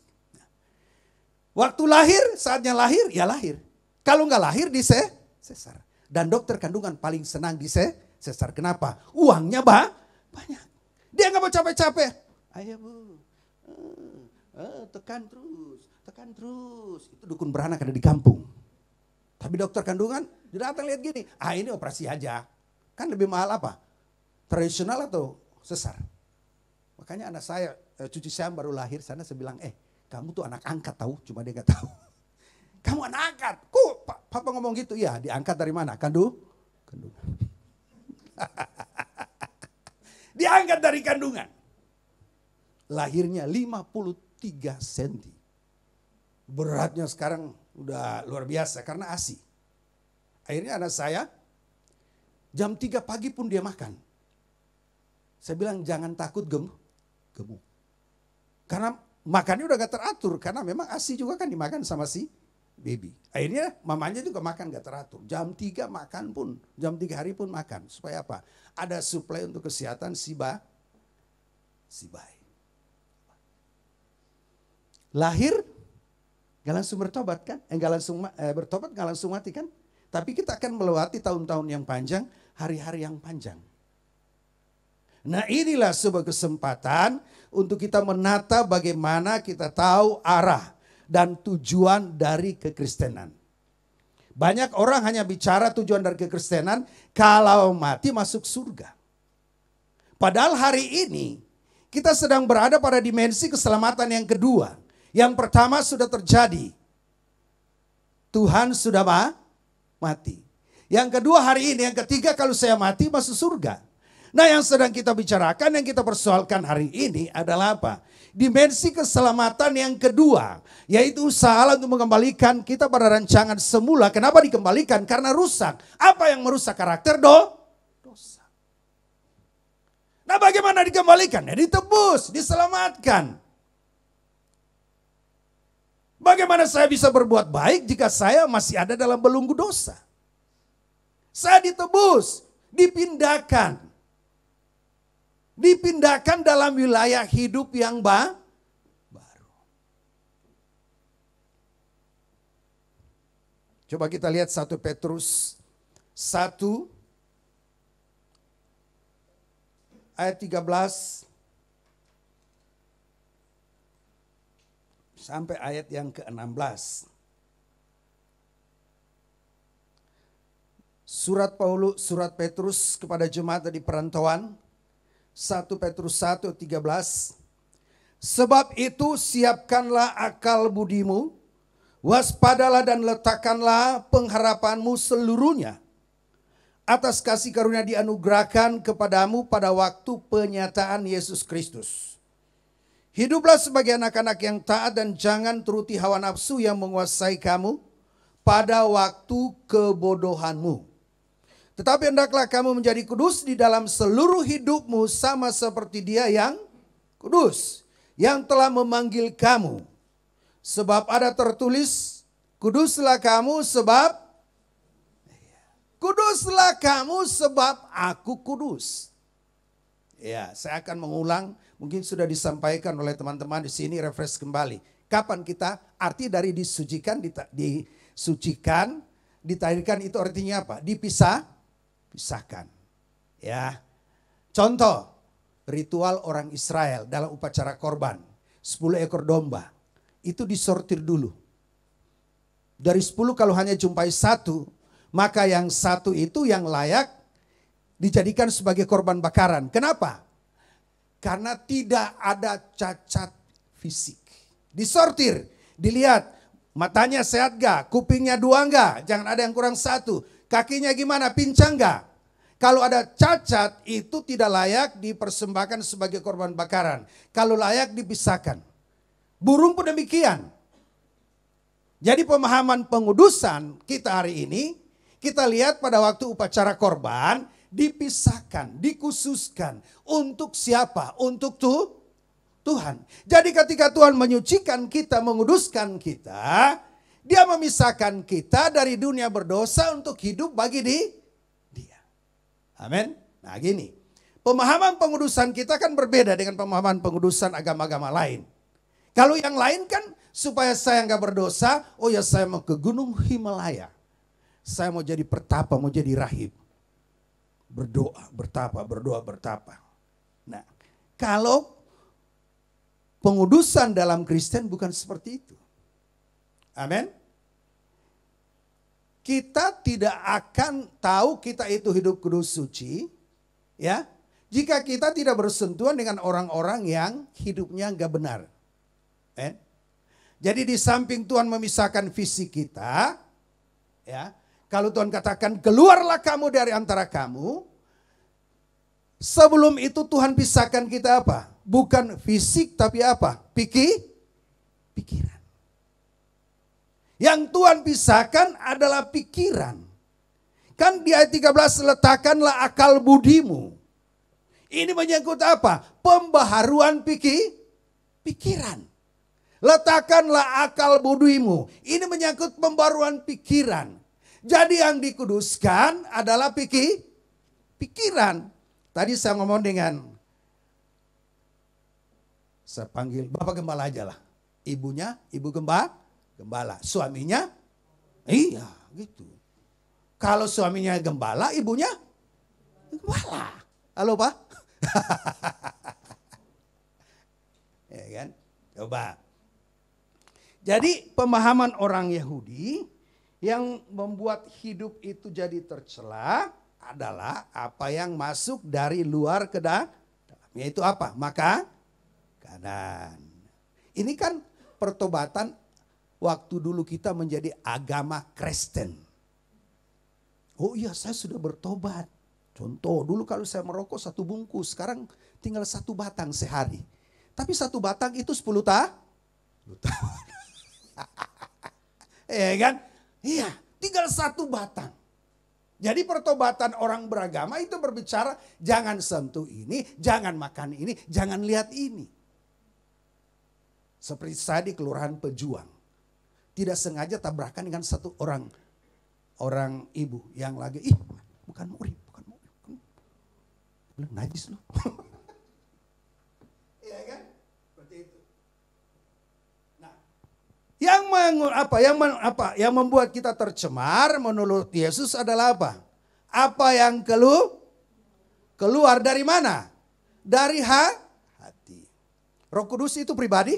Waktu lahir, saatnya lahir, ya lahir. Kalau nggak lahir di sesar. Dan dokter kandungan paling senang di sesar. Kenapa? Uangnya banyak. Dia nggak mau capek-capek. Ayo bu, tekan terus. Itu dukun beranak ada di kampung. Tapi dokter kandungan, dia datang lihat gini. Ini operasi aja. Kan lebih mahal apa? Tradisional atau sesar? Makanya anak saya, cucu saya baru lahir sana, saya bilang, kamu tuh anak angkat tahu, cuma dia gak tahu. Kamu anak angkat, kok papa ngomong gitu? Ya diangkat dari mana? Kandungan. Diangkat dari kandungan. Lahirnya 53 cm. Beratnya sekarang udah luar biasa karena ASI. Akhirnya anak saya, jam 3 pagi pun dia makan. Saya bilang jangan takut gemuk. Karena makannya udah gak teratur. Karena memang ASI juga kan dimakan sama si baby. Akhirnya mamanya juga makan gak teratur. Jam 3 makan pun. Jam 3 hari pun makan. Supaya apa? Ada suplai untuk kesehatan si bayi. Lahir gak langsung bertobat kan? Bertobat gak langsung mati kan? Tapi kita akan melewati tahun-tahun yang panjang. Hari-hari yang panjang. Nah inilah sebuah kesempatan untuk kita menata bagaimana kita tahu arah dan tujuan dari kekristenan. Banyak orang hanya bicara tujuan dari kekristenan kalau mati masuk surga. Padahal hari ini kita sedang berada pada dimensi keselamatan yang kedua. Yang pertama sudah terjadi. Tuhan sudah mati. Yang kedua hari ini, yang ketiga kalau saya mati masuk surga. Nah yang sedang kita bicarakan, yang kita persoalkan hari ini adalah apa? Dimensi keselamatan yang kedua. Yaitu usaha Allah untuk mengembalikan kita pada rancangan semula. Kenapa dikembalikan? Karena rusak. Apa yang merusak karakter? Dosa. Nah, bagaimana dikembalikan? Ya, ditebus, diselamatkan. Bagaimana saya bisa berbuat baik jika saya masih ada dalam belenggu dosa? Saya ditebus, dipindahkan. Dipindahkan dalam wilayah hidup yang baru. Coba kita lihat 1 Petrus 1 ayat 13 sampai ayat yang ke-16. Surat Petrus kepada jemaat di perantauan, 1 Petrus 1 13. Sebab itu siapkanlah akal budimu, waspadalah dan letakkanlah pengharapanmu seluruhnya atas kasih karunia dianugerahkan kepadamu pada waktu penyataan Yesus Kristus. Hiduplah sebagai anak-anak yang taat dan jangan turuti hawa nafsu yang menguasai kamu pada waktu kebodohanmu. Tetapi hendaklah kamu menjadi kudus di dalam seluruh hidupmu sama seperti Dia yang kudus, yang telah memanggil kamu. Sebab ada tertulis, kuduslah kamu sebab aku kudus. Ya, saya akan mengulang, mungkin sudah disampaikan oleh teman-teman di sini, refresh kembali. Kapan kita, arti dari disucikan, disucikan, ditahirkan itu artinya apa? Pisahkan. Ya. Contoh, ritual orang Israel dalam upacara korban, 10 ekor domba. Itu disortir dulu. Dari 10 kalau hanya jumpai 1, maka yang 1 itu yang layak dijadikan sebagai korban bakaran. Kenapa? Karena tidak ada cacat fisik. Disortir, dilihat matanya sehat gak, kupingnya 2 gak, jangan ada yang kurang 1. Kakinya gimana, pincang gak? Kalau ada cacat itu tidak layak dipersembahkan sebagai korban bakaran. Kalau layak dipisahkan. Burung pun demikian. Jadi pemahaman pengudusan kita hari ini, kita lihat pada waktu upacara korban, dipisahkan, dikhususkan. Untuk siapa? Untuk Tuhan. Jadi ketika Tuhan menyucikan kita, menguduskan kita, Dia memisahkan kita dari dunia berdosa untuk hidup bagi Dia. Amin. Nah gini, pemahaman pengudusan kita kan berbeda dengan pemahaman pengudusan agama-agama lain. Kalau yang lain kan supaya saya nggak berdosa, oh ya saya mau ke Gunung Himalaya. Saya mau jadi pertapa, mau jadi rahib. Berdoa, bertapa. Nah, kalau pengudusan dalam Kristen bukan seperti itu. Amin. Kita tidak akan tahu kita itu hidup kudus suci, ya, jika kita tidak bersentuhan dengan orang-orang yang hidupnya nggak benar. Jadi di samping Tuhan memisahkan fisik kita, ya, kalau Tuhan katakan keluarlah kamu dari antara kamu, sebelum itu Tuhan pisahkan kita apa? Bukan fisik tapi apa? Pikiran. Yang Tuhan pisahkan adalah pikiran. Kan di ayat 13 letakkanlah akal budimu. Ini menyangkut apa? Pembaharuan pikiran. Letakkanlah akal budimu. Ini menyangkut pembaruan pikiran. Jadi yang dikuduskan adalah pikiran. Tadi saya ngomong dengan, saya panggil Bapak Gembala aja lah. Ibunya, Ibu Gembala. Suaminya, iya gitu. Kalau suaminya gembala, ibunya gembala. Halo Pak? Ya kan? Coba. Jadi pemahaman orang Yahudi yang membuat hidup itu jadi tercela adalah apa yang masuk dari luar ke dalam. Yaitu apa? Makanan. Ini kan pertobatan waktu dulu kita menjadi agama Kristen. Oh iya saya sudah bertobat. Contoh dulu kalau saya merokok 1 bungkus, sekarang tinggal 1 batang sehari. Tapi 1 batang itu 10 tahun. Ya kan? Iya, tinggal satu batang. Jadi pertobatan orang beragama itu berbicara jangan sentuh ini, jangan makan ini, jangan lihat ini. Seperti saya di Kelurahan Pejuang. Tidak sengaja tabrakan dengan satu orang ibu yang lagi, bukan murid. Bilang najis loh. Iya kan? Seperti itu. Nah, yang membuat kita tercemar menurut Yesus adalah apa? Apa yang keluar dari mana? Dari hati. Roh Kudus itu pribadi?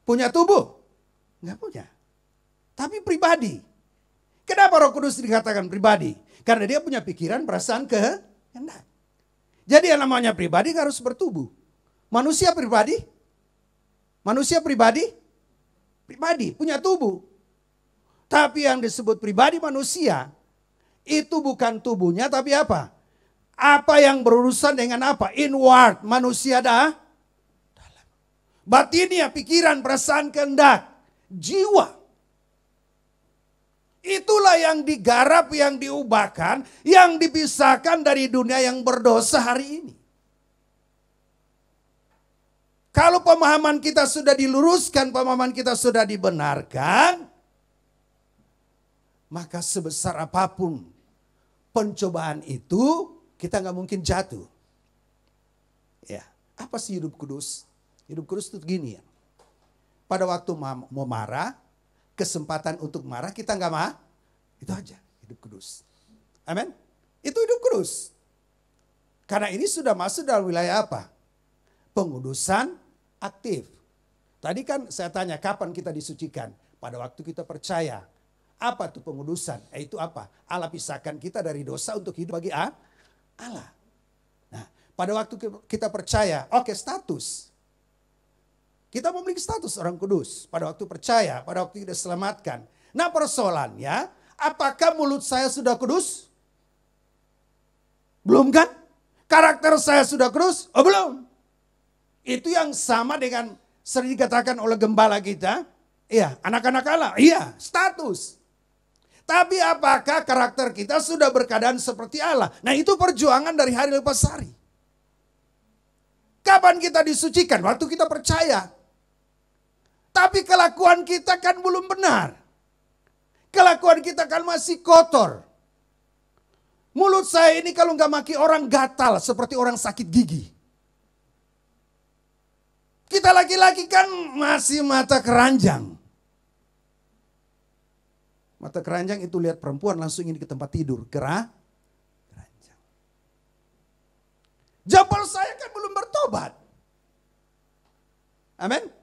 Punya tubuh? Enggak punya. Tapi pribadi. Kenapa Roh Kudus dikatakan pribadi? Karena dia punya pikiran, perasaan, kehendak. Jadi yang namanya pribadi harus bertubuh. Manusia pribadi? Manusia pribadi? Pribadi, punya tubuh. Tapi yang disebut pribadi manusia, itu bukan tubuhnya tapi apa? Apa yang berurusan dengan apa? Inward, manusia dalam. Batinnya, pikiran, perasaan, kehendak, jiwa. Itulah yang digarap, yang diubahkan, yang dipisahkan dari dunia yang berdosa hari ini. Kalau pemahaman kita sudah diluruskan, pemahaman kita sudah dibenarkan, maka sebesar apapun pencobaan itu, kita nggak mungkin jatuh. Ya, apa sih hidup kudus? Hidup kudus itu gini ya. Pada waktu mau marah, kesempatan untuk marah kita nggak marah, itu aja hidup kudus. Amin. Itu hidup kudus. Karena ini sudah masuk dalam wilayah apa? Pengudusan aktif. Tadi kan saya tanya kapan kita disucikan? Pada waktu kita percaya. Apa tuh pengudusan? Itu apa? Allah pisahkan kita dari dosa untuk hidup bagi Allah. Nah, pada waktu kita percaya, oke, status. Kita memiliki status orang kudus pada waktu percaya, pada waktu kita selamatkan. Nah persoalannya, apakah mulut saya sudah kudus? Belum kan? Karakter saya sudah kudus? Oh belum. Itu yang sama dengan sering dikatakan oleh gembala kita. Iya, anak-anak Allah. Iya, status. Tapi apakah karakter kita sudah berkeadaan seperti Allah? Nah itu perjuangan dari hari lepas hari. Kapan kita disucikan? Waktu kita percaya. Tapi kelakuan kita kan belum benar. Kelakuan kita kan masih kotor. Mulut saya ini kalau nggak maki orang gatal seperti orang sakit gigi. Kita laki-laki kan masih mata keranjang. Mata keranjang itu lihat perempuan langsung ini ke tempat tidur. Keranjang. Jempol saya kan belum bertobat. Amin.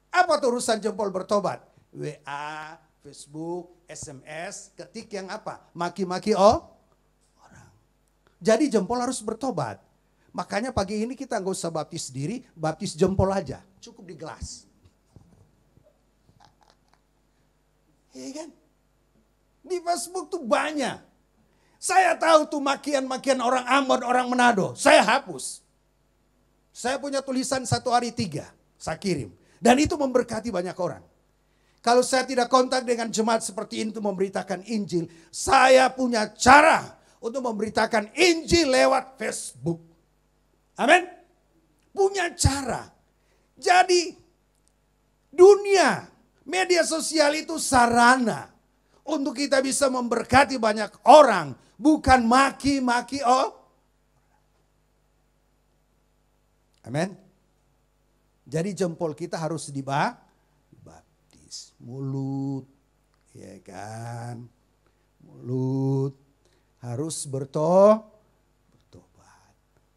Apa tuh urusan jempol bertobat? WA, Facebook, SMS, ketik yang apa? Maki-maki orang. Jadi jempol harus bertobat. Makanya pagi ini kita nggak usah baptis diri, baptis jempol aja. Cukup di gelas. Iya kan? Di Facebook tuh banyak. Saya tahu tuh makian-makian orang Ambon, orang Manado. Saya hapus. Saya punya tulisan 1 hari 3. Saya kirim. Dan itu memberkati banyak orang. Kalau saya tidak kontak dengan jemaat seperti ini untuk memberitakan Injil, saya punya cara untuk memberitakan Injil lewat Facebook. Amin. Punya cara. Jadi dunia, media sosial itu sarana untuk kita bisa memberkati banyak orang. Bukan maki-maki Amin. Jadi jempol kita harus dibaptis. Mulut, ya kan. Mulut harus bertobat.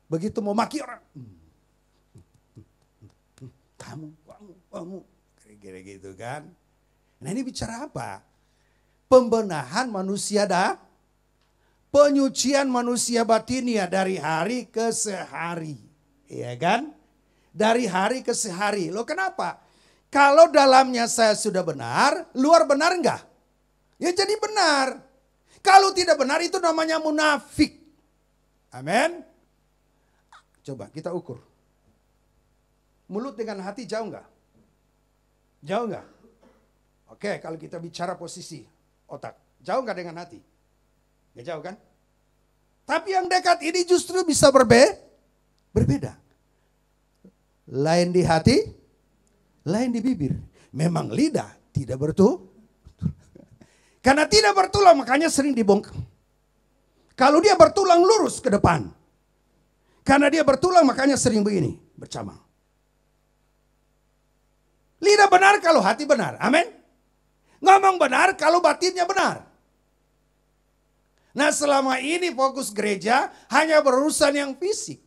Begitu mau maki orang. Kamu. Kira-kira gitu kan. Nah ini bicara apa? Pembenahan manusia penyucian manusia batinia dari hari ke sehari. Iya kan? Dari hari ke sehari. Loh kenapa? Kalau dalamnya saya sudah benar, luar benar enggak? Ya jadi benar. Kalau tidak benar itu namanya munafik. Amin. Coba kita ukur. Mulut dengan hati jauh enggak? Jauh nggak? Oke, kalau kita bicara posisi otak, jauh nggak dengan hati? Nggak jauh kan? Tapi yang dekat ini justru bisa berbeda. Lain di hati, lain di bibir. Memang lidah tidak bertulang. Karena tidak bertulang makanya sering dibongkar. Kalau dia bertulang lurus ke depan. Karena dia bertulang makanya sering begini, bercabang. Lidah benar kalau hati benar. Amin. Ngomong benar kalau batinnya benar. Nah, selama ini fokus gereja hanya berurusan yang fisik.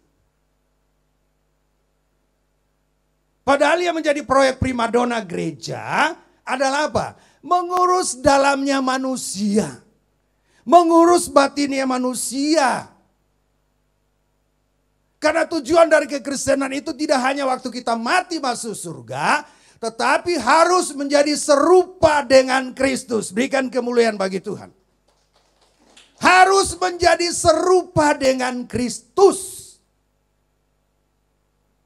Padahal yang menjadi proyek primadona gereja adalah apa? Mengurus dalamnya manusia. Mengurus batinnya manusia. Karena tujuan dari kekristenan itu tidak hanya waktu kita mati masuk surga, tetapi harus menjadi serupa dengan Kristus. Berikan kemuliaan bagi Tuhan. Harus menjadi serupa dengan Kristus.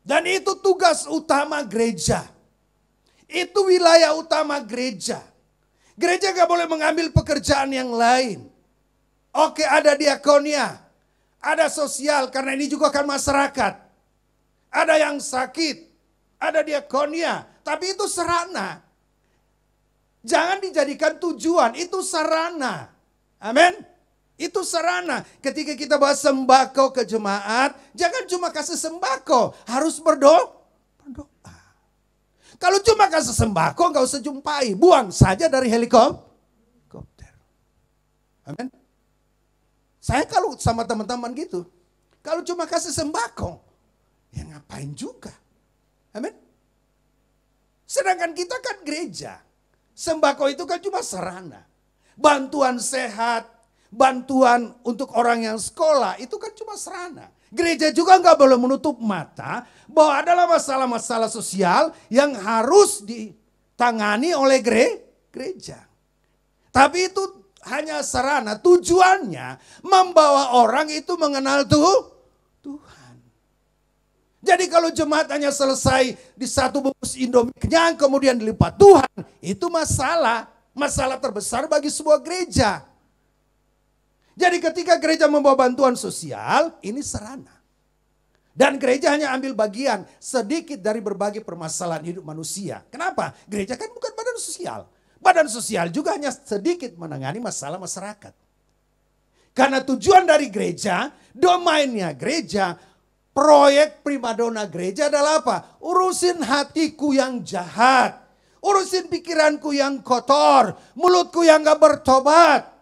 Dan itu tugas utama gereja. Itu wilayah utama gereja. Gereja gak boleh mengambil pekerjaan yang lain. Oke, ada diakonia, ada sosial, karena ini juga kan masyarakat. Ada yang sakit, ada diakonia, tapi itu sarana. Jangan dijadikan tujuan, itu sarana. Amin. Itu sarana. Ketika kita bawa sembako ke jemaat, jangan cuma kasih sembako, harus berdoa. Kalau cuma kasih sembako, nggak usah jumpai, buang saja dari helikopter. Amin. Saya kalau sama teman-teman gitu, kalau cuma kasih sembako, ya ngapain juga. Amin. Sedangkan kita kan gereja, sembako itu kan cuma sarana. Bantuan sehat, bantuan untuk orang yang sekolah, itu kan cuma sarana. Gereja juga nggak boleh menutup mata bahwa adalah masalah-masalah sosial yang harus ditangani oleh gereja. Tapi itu hanya sarana, tujuannya membawa orang itu mengenal Tuhan. Jadi kalau jemaat hanya selesai di satu bungkus Indomie kenyang kemudian dilipat Tuhan, itu masalah terbesar bagi sebuah gereja. Jadi ketika gereja membawa bantuan sosial, ini sarana. Dan gereja hanya ambil bagian sedikit dari berbagai permasalahan hidup manusia. Kenapa? Gereja kan bukan badan sosial. Badan sosial juga hanya sedikit menangani masalah masyarakat. Karena tujuan dari gereja, domainnya gereja, proyek primadona gereja adalah apa? Urusin hatiku yang jahat. Urusin pikiranku yang kotor. Mulutku yang gak bertobat.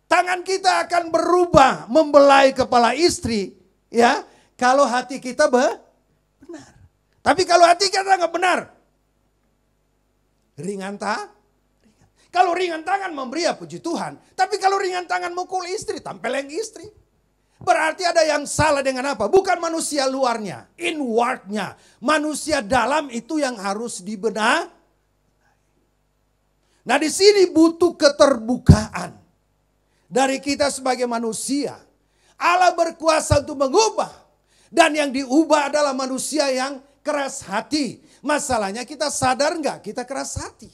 Tangan kita akan berubah membelai kepala istri, ya, kalau hati kita benar. Tapi kalau hati kita nggak benar, ringan tangan. Kalau ringan tangan memberi ya puji Tuhan. Tapi kalau ringan tangan mukul istri, tampeleng istri. Berarti ada yang salah dengan apa? Bukan manusia luarnya, inwardnya. Manusia dalam itu yang harus dibenahi. Nah, di sini butuh keterbukaan. Dari kita sebagai manusia, Allah berkuasa untuk mengubah. Dan yang diubah adalah manusia yang keras hati. Masalahnya kita sadar nggak kita keras hati.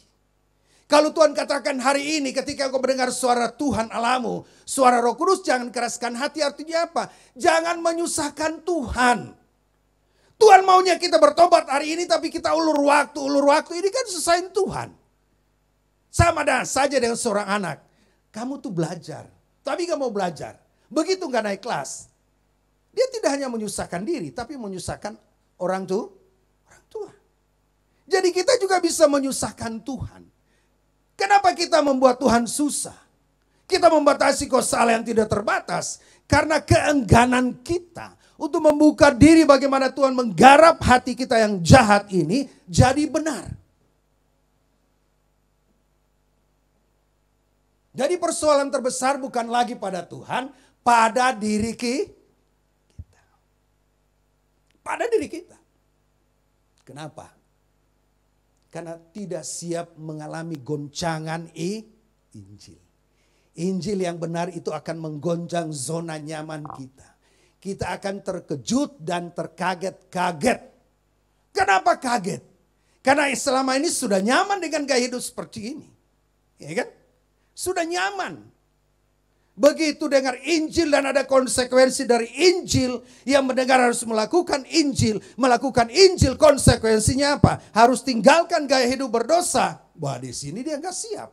Kalau Tuhan katakan hari ini ketika kau mendengar suara Tuhan Allahmu, suara Roh Kudus, jangan keraskan hati, artinya apa? Jangan menyusahkan Tuhan. Tuhan maunya kita bertobat hari ini tapi kita ulur waktu. Ini kan susahin Tuhan. Sama saja dengan seorang anak. Kamu tuh belajar, tapi gak mau belajar. Begitu gak naik kelas, dia tidak hanya menyusahkan diri, tapi menyusahkan orang tua. Jadi kita juga bisa menyusahkan Tuhan. Kenapa kita membuat Tuhan susah? Kita membatasi kuasa Allah yang tidak terbatas. Karena keengganan kita untuk membuka diri bagaimana Tuhan menggarap hati kita yang jahat ini jadi benar. Jadi persoalan terbesar bukan lagi pada Tuhan, pada diri kita. Pada diri kita. Kenapa? Karena tidak siap mengalami goncangan Injil. Injil yang benar itu akan menggoncang zona nyaman kita. kita akan terkejut dan terkaget-kaget. Kenapa kaget? Karena selama ini sudah nyaman dengan gaya hidup seperti ini. Ya kan? Sudah nyaman. Begitu dengar Injil dan ada konsekuensi dari Injil, yang mendengar harus melakukan Injil. Melakukan Injil konsekuensinya apa? Harus tinggalkan gaya hidup berdosa. Wah, di sini dia nggak siap.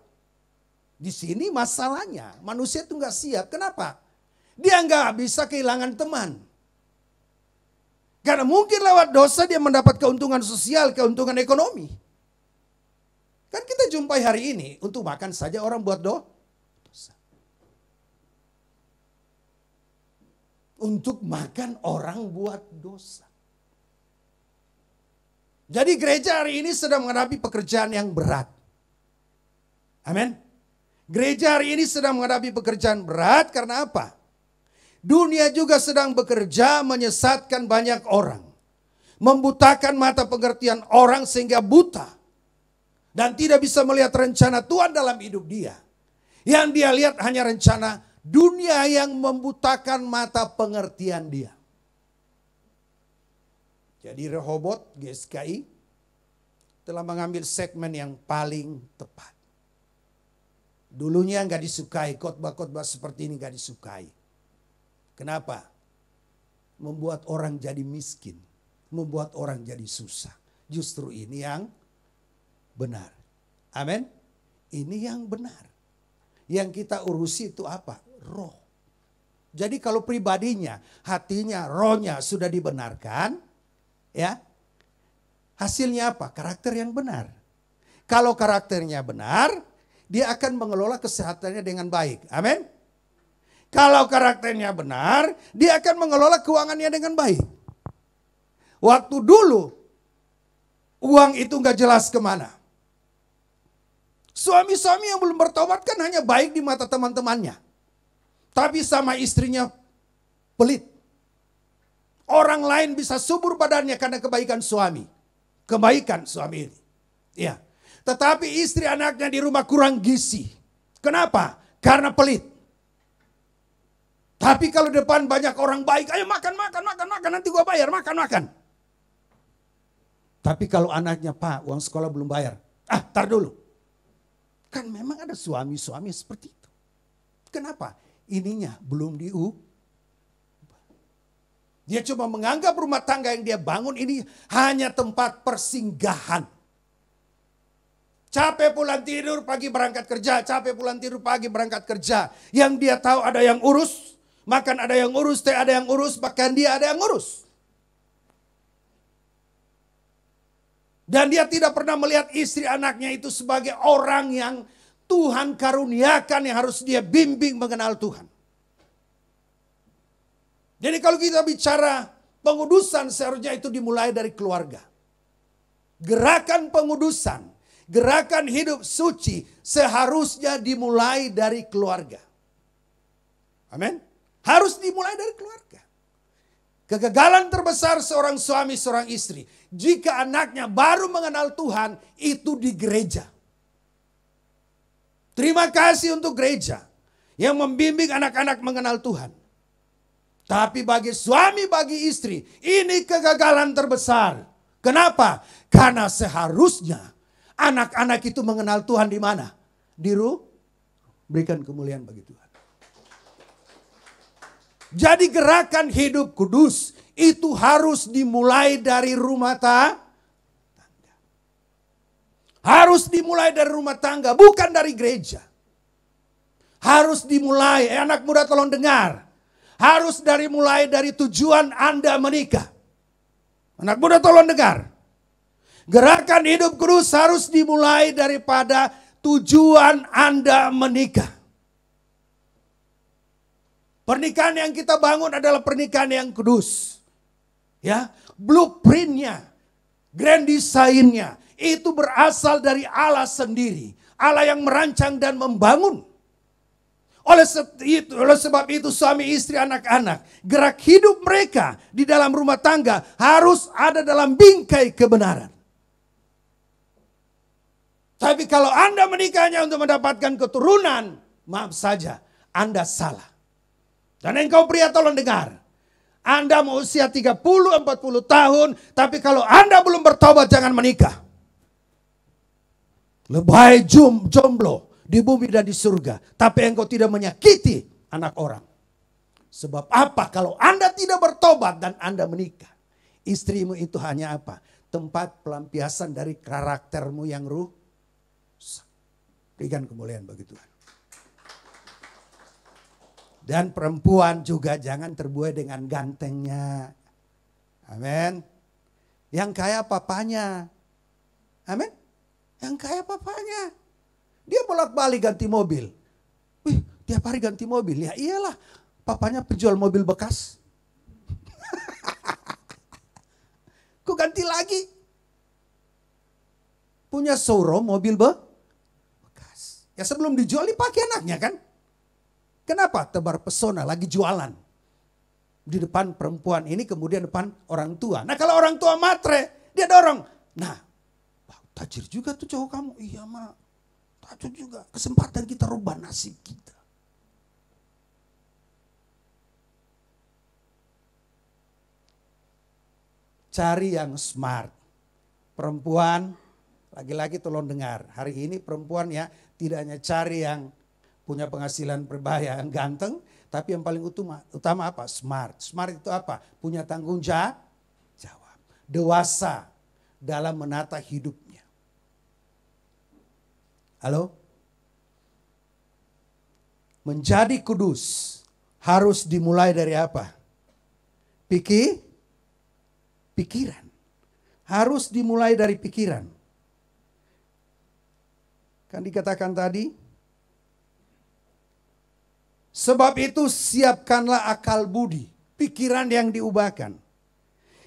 Di sini masalahnya, manusia itu nggak siap. Kenapa? Dia nggak bisa kehilangan teman. Karena mungkin lewat dosa dia mendapat keuntungan sosial, keuntungan ekonomi. Kan kita jumpai hari ini, untuk makan saja orang buat dosa. Untuk makan orang buat dosa. Jadi gereja hari ini sedang menghadapi pekerjaan yang berat. Amin. Gereja hari ini sedang menghadapi pekerjaan berat karena apa? Dunia juga sedang bekerja menyesatkan banyak orang. Membutakan mata pengertian orang sehingga buta. Dan tidak bisa melihat rencana Tuhan dalam hidup dia. Yang dia lihat hanya rencana dunia yang membutakan mata pengertian dia. Jadi Rehobot GSKI telah mengambil segmen yang paling tepat. Dulunya nggak disukai, khotbah-khotbah seperti ini nggak disukai. Kenapa? Membuat orang jadi miskin. Membuat orang jadi susah. Justru ini yang benar. Amin. Ini yang benar. Yang kita urusi itu apa? Roh. Jadi kalau pribadinya, hatinya, rohnya sudah dibenarkan, ya, hasilnya apa? Karakter yang benar. Kalau karakternya benar, dia akan mengelola kesehatannya dengan baik. Amin. Kalau karakternya benar, dia akan mengelola keuangannya dengan baik. Waktu dulu, uang itu nggak jelas kemana. Suami-suami yang belum bertobat kan hanya baik di mata teman-temannya. Tapi sama istrinya pelit. Orang lain bisa subur badannya karena kebaikan suami. Kebaikan suami ini. Ya. Tetapi istri anaknya di rumah kurang gizi. Kenapa? Karena pelit. Tapi kalau depan banyak orang baik, ayo makan, nanti gua bayar, makan. Tapi kalau anaknya, Pak, uang sekolah belum bayar. Tar dulu. Kan memang ada suami-suami seperti itu. Kenapa? Ininya belum diubah. Dia cuma menganggap rumah tangga yang dia bangun ini hanya tempat persinggahan. Capek pulang tidur, pagi berangkat kerja. Capek pulang tidur, pagi berangkat kerja. Yang dia tahu ada yang urus. Makan ada yang urus, teh ada yang urus, bahkan dia ada yang urus. Dan dia tidak pernah melihat istri anaknya itu sebagai orang yang Tuhan karuniakan, yang harus dia bimbing mengenal Tuhan. Jadi kalau kita bicara pengudusan, seharusnya itu dimulai dari keluarga. Gerakan pengudusan, gerakan hidup suci seharusnya dimulai dari keluarga. Amin. Harus dimulai dari keluarga. Kegagalan terbesar seorang suami, seorang istri, jika anaknya baru mengenal Tuhan, itu di gereja. Terima kasih untuk gereja yang membimbing anak-anak mengenal Tuhan. Tapi bagi suami, bagi istri, ini kegagalan terbesar. Kenapa? Karena seharusnya anak-anak itu mengenal Tuhan di mana? Di rumah. Berikan kemuliaan bagi Tuhan. Jadi gerakan hidup kudus itu harus dimulai dari rumah tangga. Harus dimulai dari rumah tangga, bukan dari gereja. Harus dimulai, anak muda tolong dengar. Harus mulai dari tujuan Anda menikah. Anak muda tolong dengar. Gerakan hidup kudus harus dimulai daripada tujuan Anda menikah. Pernikahan yang kita bangun adalah pernikahan yang kudus. Ya, blueprintnya, grand design-nya itu berasal dari Allah sendiri. Allah yang merancang dan membangun. Oleh sebab itu suami istri anak-anak, gerak hidup mereka di dalam rumah tangga harus ada dalam bingkai kebenaran. Tapi kalau Anda menikahnya untuk mendapatkan keturunan, maaf saja, Anda salah. Dan engkau pria tolong dengar. Anda mau usia 30, 40 tahun, tapi kalau Anda belum bertobat jangan menikah. Lebay jomblo di bumi dan di surga, tapi engkau tidak menyakiti anak orang. Sebab apa? Kalau Anda tidak bertobat dan Anda menikah, istrimu itu hanya apa? Tempat pelampiasan dari karaktermu yang rusak. Berikan kemuliaan bagi Tuhan. Dan perempuan juga jangan terbuai dengan gantengnya. Amin. Yang kaya papanya. Amin. Yang kaya papanya. Dia bolak-balik ganti mobil. Wih, tiap hari ganti mobil. Ya iyalah, papanya penjual mobil bekas. Kok ganti lagi? Punya showroom mobil bekas. Ya sebelum dijual dipakai anaknya kan? Kenapa? Tebar pesona lagi jualan. Di depan perempuan ini, kemudian depan orang tua. Nah kalau orang tua matre, dia dorong. Nah, tajir juga tuh cowok kamu. Iya mak, tajir juga. Kesempatan kita rubah nasib kita. Cari yang smart. Perempuan, lagi-lagi tolong dengar. Hari ini perempuan ya tidak hanya cari yang punya penghasilan berbahaya, yang ganteng, tapi yang paling utama apa? Smart. Smart itu apa? Punya tanggung jawab. Dewasa dalam menata hidupnya. Halo? Menjadi kudus harus dimulai dari apa? Pikiran. Harus dimulai dari pikiran. Kan dikatakan tadi, sebab itu siapkanlah akal budi, pikiran yang diubahkan.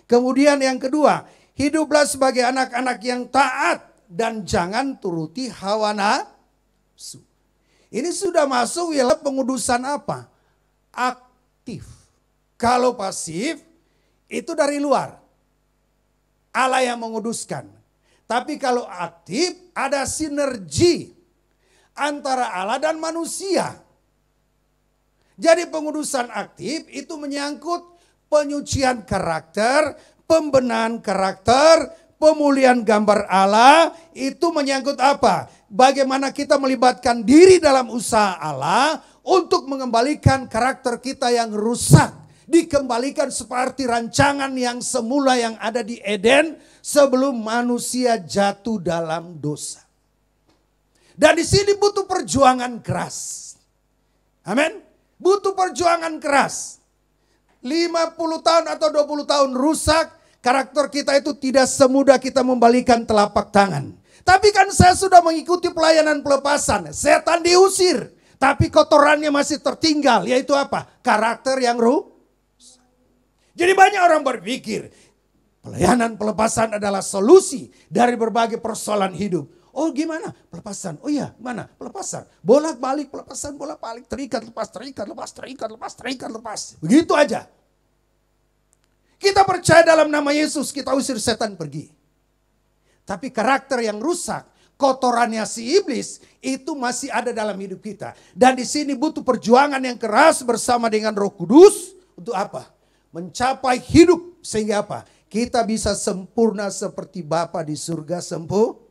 Kemudian yang kedua, hiduplah sebagai anak-anak yang taat dan jangan turuti hawa nafsu. Ini sudah masuk wilayah pengudusan apa? Aktif. Kalau pasif itu dari luar. Allah yang menguduskan. Tapi kalau aktif ada sinergi antara Allah dan manusia. Jadi pengudusan aktif itu menyangkut penyucian karakter, pembenahan karakter, pemulihan gambar Allah. Itu menyangkut apa? Bagaimana kita melibatkan diri dalam usaha Allah untuk mengembalikan karakter kita yang rusak. Dikembalikan seperti rancangan yang semula yang ada di Eden sebelum manusia jatuh dalam dosa. Dan di sini butuh perjuangan keras. Amin. Butuh perjuangan keras. 50 tahun atau 20 tahun rusak, karakter kita itu tidak semudah kita membalikan telapak tangan. Tapi kan saya sudah mengikuti pelayanan pelepasan. Setan diusir, tapi kotorannya masih tertinggal. Yaitu apa? Karakter yang rusak. Jadi banyak orang berpikir pelayanan pelepasan adalah solusi dari berbagai persoalan hidup. Oh gimana? Pelepasan. Oh iya, gimana? Pelepasan. Bolak-balik pelepasan, bolak-balik. Terikat, lepas, terikat, lepas, terikat, lepas, terikat, lepas. Begitu aja. Kita percaya dalam nama Yesus, kita usir setan pergi. Tapi karakter yang rusak, kotorannya si iblis, itu masih ada dalam hidup kita. Dan di sini butuh perjuangan yang keras bersama dengan Roh Kudus. Untuk apa? Mencapai hidup. Sehingga apa? Kita bisa sempurna seperti Bapa di surga sempurna.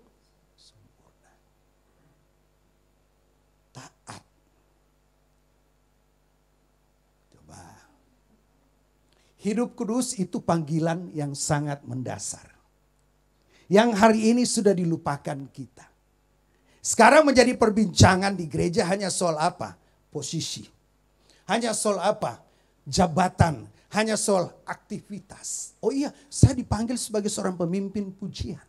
Hidup kudus itu panggilan yang sangat mendasar. Yang hari ini sudah dilupakan kita. Sekarang menjadi perbincangan di gereja hanya soal apa? Posisi. Hanya soal apa? Jabatan. Hanya soal aktivitas. Oh iya, saya dipanggil sebagai seorang pemimpin pujian.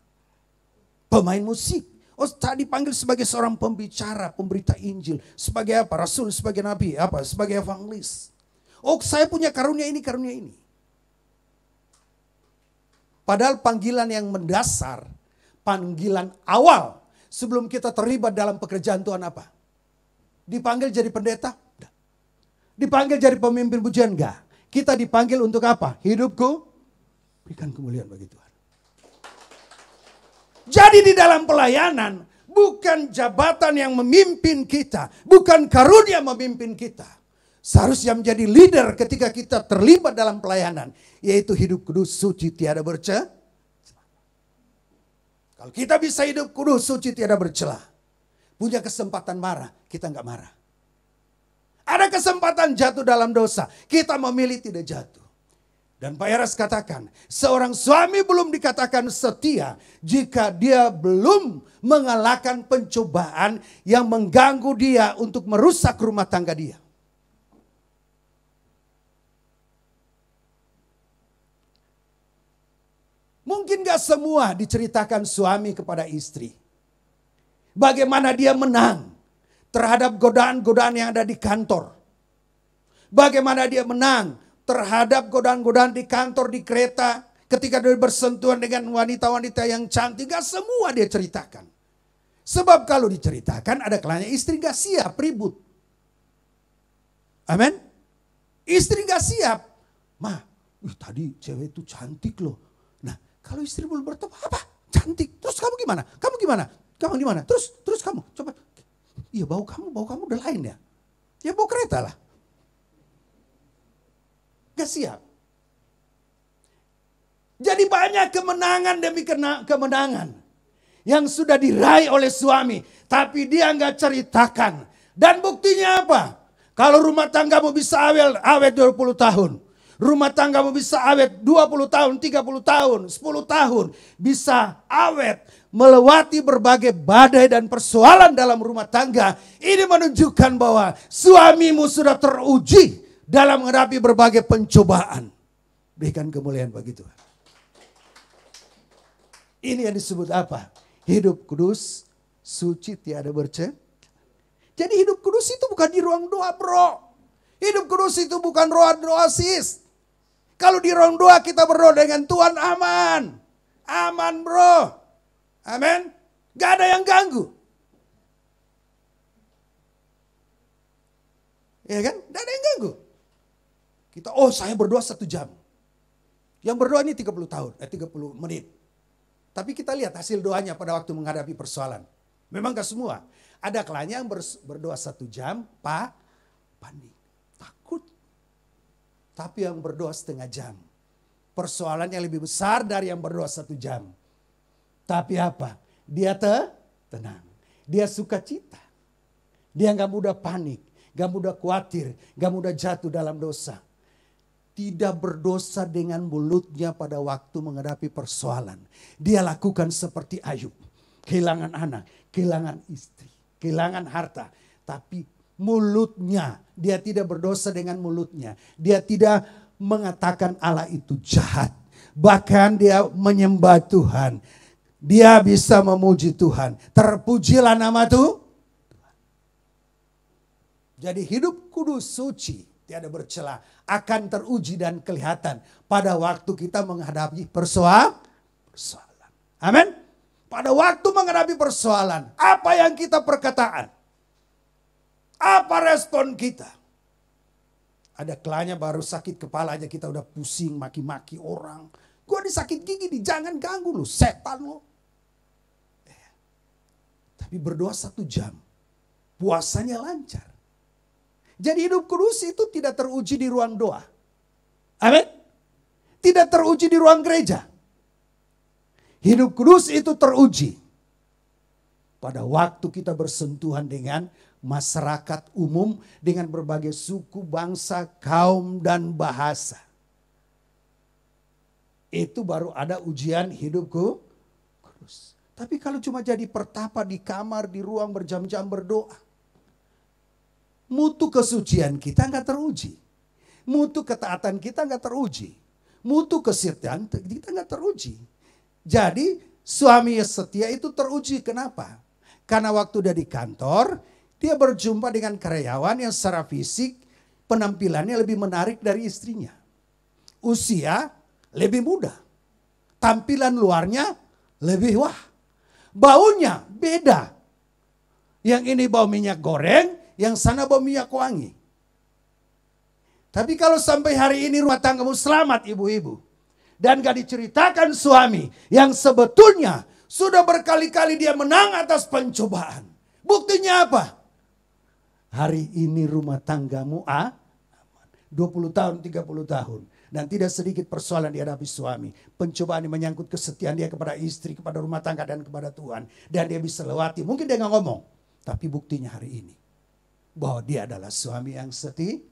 Pemain musik. Oh, saya dipanggil sebagai seorang pembicara, pemberita Injil. Sebagai apa? Rasul, sebagai nabi. Apa? Sebagai evangelis. Oh, saya punya karunia ini, karunia ini. Padahal panggilan yang mendasar, panggilan awal sebelum kita terlibat dalam pekerjaan Tuhan apa? Dipanggil jadi pendeta? Enggak. Dipanggil jadi pemimpin pujian? Enggak. Kita dipanggil untuk apa? Hidupku berikan kemuliaan bagi Tuhan. Jadi di dalam pelayanan bukan jabatan yang memimpin kita, bukan karunia memimpin kita. seharusnya menjadi leader ketika kita terlibat dalam pelayanan, yaitu hidup kudus, suci, tiada bercela. Kalau kita bisa hidup kudus, suci, tiada bercela, punya kesempatan marah, kita nggak marah. Ada kesempatan jatuh dalam dosa, kita memilih tidak jatuh. Dan Pak Eras katakan, seorang suami belum dikatakan setia jika dia belum mengalahkan pencobaan yang mengganggu dia untuk merusak rumah tangga dia. Mungkin gak semua diceritakan suami kepada istri. Bagaimana dia menang terhadap godaan-godaan yang ada di kantor. Bagaimana dia menang terhadap godaan-godaan di kantor, di kereta, ketika dia bersentuhan dengan wanita-wanita yang cantik. Gak semua dia ceritakan. Sebab kalau diceritakan ada kalanya istri gak siap ribut. Amin. Istri gak siap. Tadi cewek itu cantik loh. Nah, kalau istri belum bertemu, apa? Cantik. Terus kamu gimana? Kamu gimana? Kamu gimana? Terus kamu coba. Iya, bau kamu udah lain ya. Ya bau kereta lah. Gak siap. Jadi banyak kemenangan demi kemenangan yang sudah diraih oleh suami, tapi dia gak ceritakan. Dan buktinya apa? Kalau rumah tanggamu bisa awet 20 tahun. Rumah tanggamu bisa awet 20 tahun, 30 tahun, 10 tahun. Bisa awet melewati berbagai badai dan persoalan dalam rumah tangga. Ini menunjukkan bahwa suamimu sudah teruji dalam menghadapi berbagai pencobaan. Berikan kemuliaan bagi Tuhan. Ini yang disebut apa? Hidup kudus, suci, tiada bercela. Jadi hidup kudus itu bukan di ruang doa, bro. Hidup kudus itu bukan doa sis. Kalau di ruang doa kita berdoa dengan Tuhan, aman. Aman, bro. Amin. Gak ada yang ganggu. Ya kan? Gak ada yang ganggu. Kita, saya berdoa 1 jam. Yang berdoa ini 30 menit. Tapi kita lihat hasil doanya pada waktu menghadapi persoalan. Memang gak semua. Ada kalanya yang berdoa 1 jam, panik, takut. Tapi yang berdoa setengah jam, persoalannya lebih besar dari yang berdoa 1 jam. Tapi apa? Dia tenang. Dia sukacita. Dia gak mudah panik, gak mudah khawatir, gak mudah jatuh dalam dosa. Tidak berdosa dengan mulutnya pada waktu menghadapi persoalan. Dia lakukan seperti Ayub. Kehilangan anak, kehilangan istri, kehilangan harta. Tapi mulutnya, dia tidak berdosa dengan mulutnya. Dia tidak mengatakan Allah itu jahat. Bahkan dia menyembah Tuhan. Dia bisa memuji Tuhan. Terpujilah nama Tuhan. Jadi hidup kudus, suci, tiada bercela, akan teruji dan kelihatan pada waktu kita menghadapi persoalan. Amin. Pada waktu menghadapi persoalan, apa yang kita perkataan? Apa respon kita? Ada kalanya baru sakit kepala aja kita udah pusing, maki-maki orang. Gua disakit gigi nih, jangan ganggu lu, setan lu. Tapi berdoa 1 jam, puasanya lancar. Jadi hidup kudus itu tidak teruji di ruang doa. Amin. Tidak teruji di ruang gereja. Hidup kudus itu teruji pada waktu kita bersentuhan dengan masyarakat umum, dengan berbagai suku, bangsa, kaum, dan bahasa. Itu baru ada ujian hidupku kudus. Tapi kalau cuma jadi pertapa di kamar, di ruang berjam-jam berdoa, mutu kesucian kita nggak teruji. Mutu ketaatan kita nggak teruji. Mutu kesetiaan kita nggak teruji. Jadi suami setia itu teruji. Kenapa? Karena waktu dia di kantor, dia berjumpa dengan karyawan yang secara fisik penampilannya lebih menarik dari istrinya. Usia lebih muda. Tampilan luarnya lebih wah. Baunya beda. Yang ini bau minyak goreng, yang sana bau minyak wangi. Tapi kalau sampai hari ini rumah tanggamu selamat ibu-ibu. Dan gak diceritakan suami yang sebetulnya sudah berkali-kali dia menang atas pencobaan. Buktinya apa? Hari ini rumah tanggamu 20 tahun, 30 tahun. Dan tidak sedikit persoalan dihadapi suami. Pencobaan yang menyangkut kesetiaan dia kepada istri, kepada rumah tangga, dan kepada Tuhan. Dan dia bisa lewati. Mungkin dia nggak ngomong. Tapi buktinya hari ini. Bahwa dia adalah suami yang setia.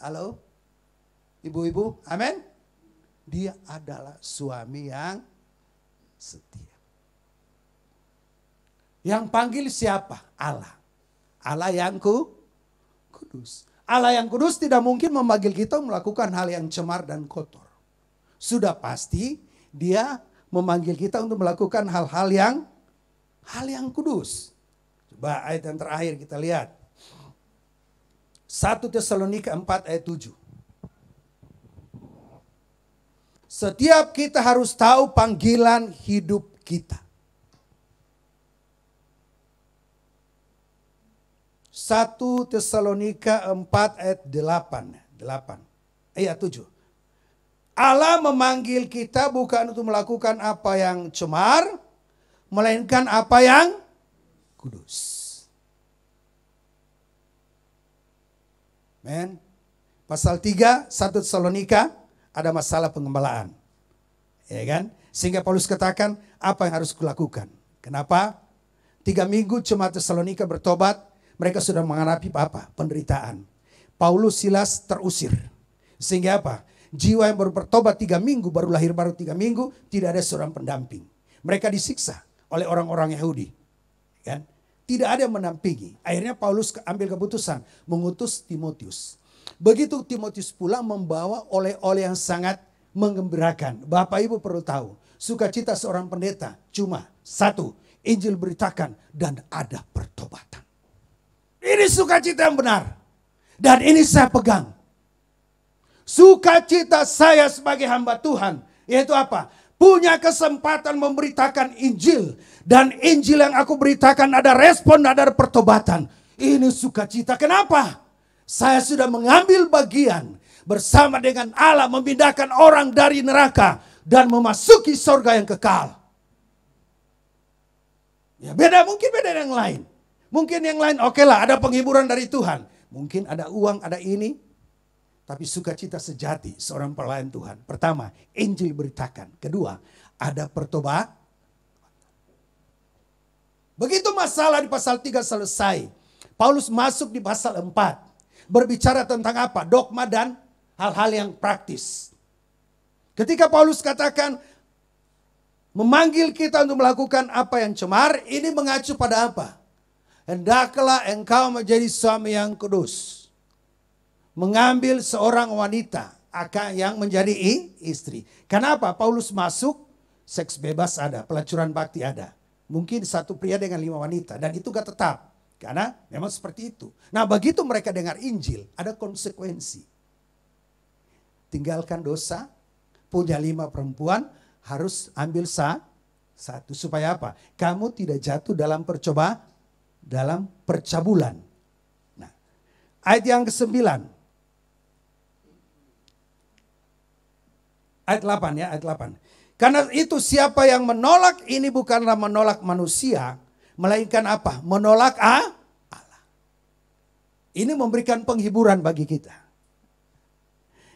Halo? Ibu-ibu, amin? Dia adalah suami yang setia. Yang panggil siapa? Allah. Allah yang kudus. Allah yang kudus tidak mungkin memanggil kita melakukan hal yang cemar dan kotor. Sudah pasti dia memanggil kita untuk melakukan hal yang kudus. Coba ayat yang terakhir kita lihat. 1 Tesalonika 4 ayat 7. Setiap kita harus tahu panggilan hidup kita. 1 Tesalonika 4 ayat 8. Ayat 7. Allah memanggil kita bukan untuk melakukan apa yang cemar, melainkan apa yang kudus. Men. Pasal 3 1 Tesalonika ada masalah pengembalaan. Ya kan? Sehingga Paulus katakan apa yang harus kulakukan. Kenapa? 3 minggu jemaat Tesalonika bertobat. Mereka sudah menghadapi apa? Penderitaan. Paulus Silas terusir. Sehingga apa? Jiwa yang baru bertobat 3 minggu, baru lahir baru 3 minggu, tidak ada seorang pendamping. Mereka disiksa oleh orang-orang Yahudi. Kan? Tidak ada yang mendampingi. Akhirnya Paulus ambil keputusan mengutus Timotius. Begitu Timotius pulang membawa oleh-oleh yang sangat menggembirakan. Bapak Ibu perlu tahu, sukacita seorang pendeta cuma satu, Injil beritakan dan ada pertobatan. Ini sukacita yang benar. Dan ini saya pegang. Sukacita saya sebagai hamba Tuhan. Yaitu apa? Punya kesempatan memberitakan Injil. Dan Injil yang aku beritakan ada respon, ada pertobatan. Ini sukacita. Kenapa? Saya sudah mengambil bagian bersama dengan Allah memindahkan orang dari neraka dan memasuki surga yang kekal. Ya beda, mungkin beda yang lain. Mungkin yang lain oke lah, ada penghiburan dari Tuhan. Mungkin ada uang, ada ini. Tapi sukacita sejati seorang pelayan Tuhan. Pertama, Injil beritakan. Kedua, ada pertobatan. Begitu masalah di pasal 3 selesai. Paulus masuk di pasal 4. Berbicara tentang apa? Dogma dan hal-hal yang praktis. Ketika Paulus katakan memanggil kita untuk melakukan apa yang cemar, ini mengacu pada apa? Hendaklah engkau menjadi suami yang kudus. Mengambil seorang wanita yang menjadi istri. Kenapa? Paulus masuk, seks bebas ada, pelacuran bakti ada. Mungkin satu pria dengan 5 wanita. Dan itu gak tetap. Karena memang seperti itu. Nah begitu mereka dengar Injil, ada konsekuensi. Tinggalkan dosa, punya 5 perempuan, harus ambil satu. Supaya apa? Kamu tidak jatuh dalam percabulan. Nah, ayat yang ke-9. Ayat 8 ya, ayat 8. Karena itu siapa yang menolak ini bukanlah menolak manusia, melainkan apa? Menolak Allah. Ini memberikan penghiburan bagi kita.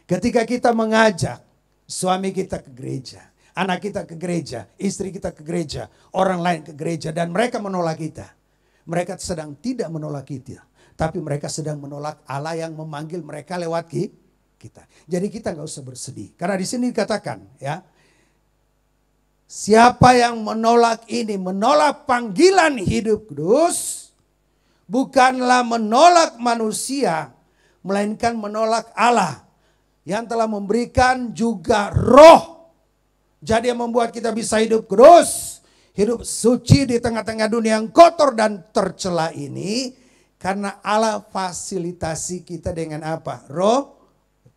Ketika kita mengajak suami kita ke gereja, anak kita ke gereja, istri kita ke gereja, orang lain ke gereja, dan mereka menolak kita. Mereka sedang tidak menolak kita, tapi mereka sedang menolak Allah yang memanggil mereka lewat kita. Jadi kita nggak usah bersedih. Karena di sini dikatakan ya, siapa yang menolak ini, menolak panggilan hidup kudus, bukanlah menolak manusia, melainkan menolak Allah yang telah memberikan juga roh. Jadi yang membuat kita bisa hidup kudus, hidup suci di tengah-tengah dunia yang kotor dan tercela ini, karena Allah fasilitasi kita dengan apa? Roh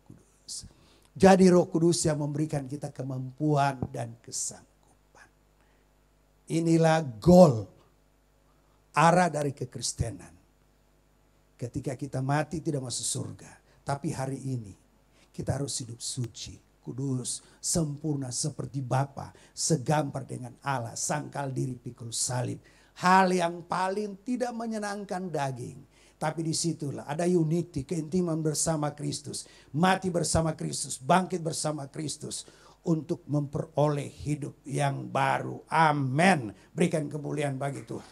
Kudus. Jadi Roh Kudus yang memberikan kita kemampuan dan kesanggupan. Inilah goal, arah dari kekristenan. Ketika kita mati tidak masuk surga, tapi hari ini kita harus hidup suci, kudus, sempurna seperti Bapa, segambar dengan Allah, sangkal diri pikul salib. Hal yang paling tidak menyenangkan daging, Tapi disitulah ada unity, keintiman bersama Kristus. Mati bersama Kristus, bangkit bersama Kristus. Untuk memperoleh hidup yang baru. Amin. Berikan kemuliaan bagi Tuhan.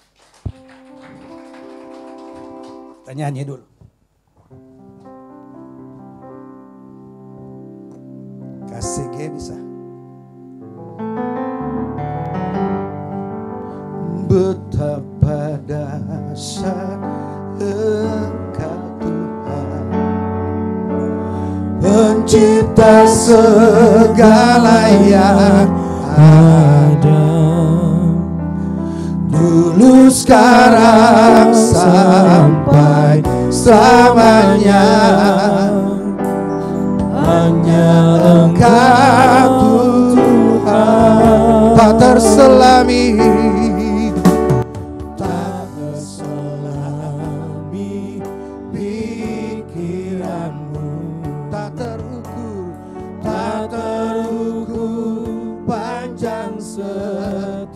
Kita nyanyi dulu. Kasih G bisa. Betapa dahsyat Engkau Tuhan, Pencipta segala yang ada, dulu sekarang sampai selamanya. Hanya Engkau Tuhan, tak terselami, tak terselami pikiranmu, tak terukur panjang setiamu.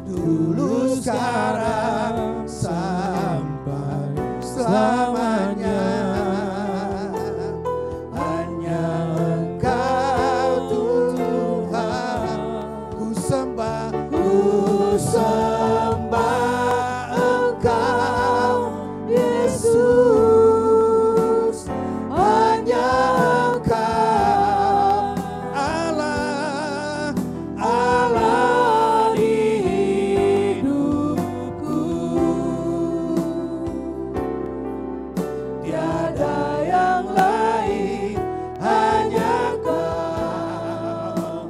Dulu sekarang sampai selamanya. Hanya Engkau Tuhan, ku sembah Engkau Yesus. Hanya Engkau Allah, Allah di hidupku. Tiada yang lain, hanya Kau,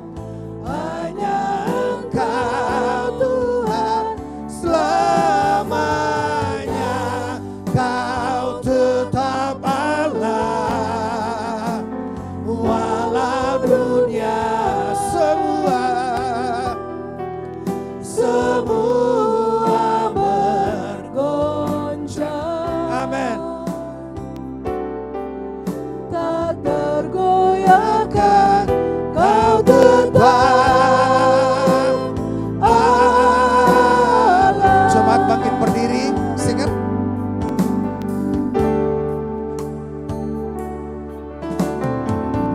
hanya Engkau Tuhan selamanya. Kau tetap Allah, walau dunia semua bergoncang. Amin. Tak tergoyahkan, Kau tetap Allah. Jemaat bangkit berdiri, singkat.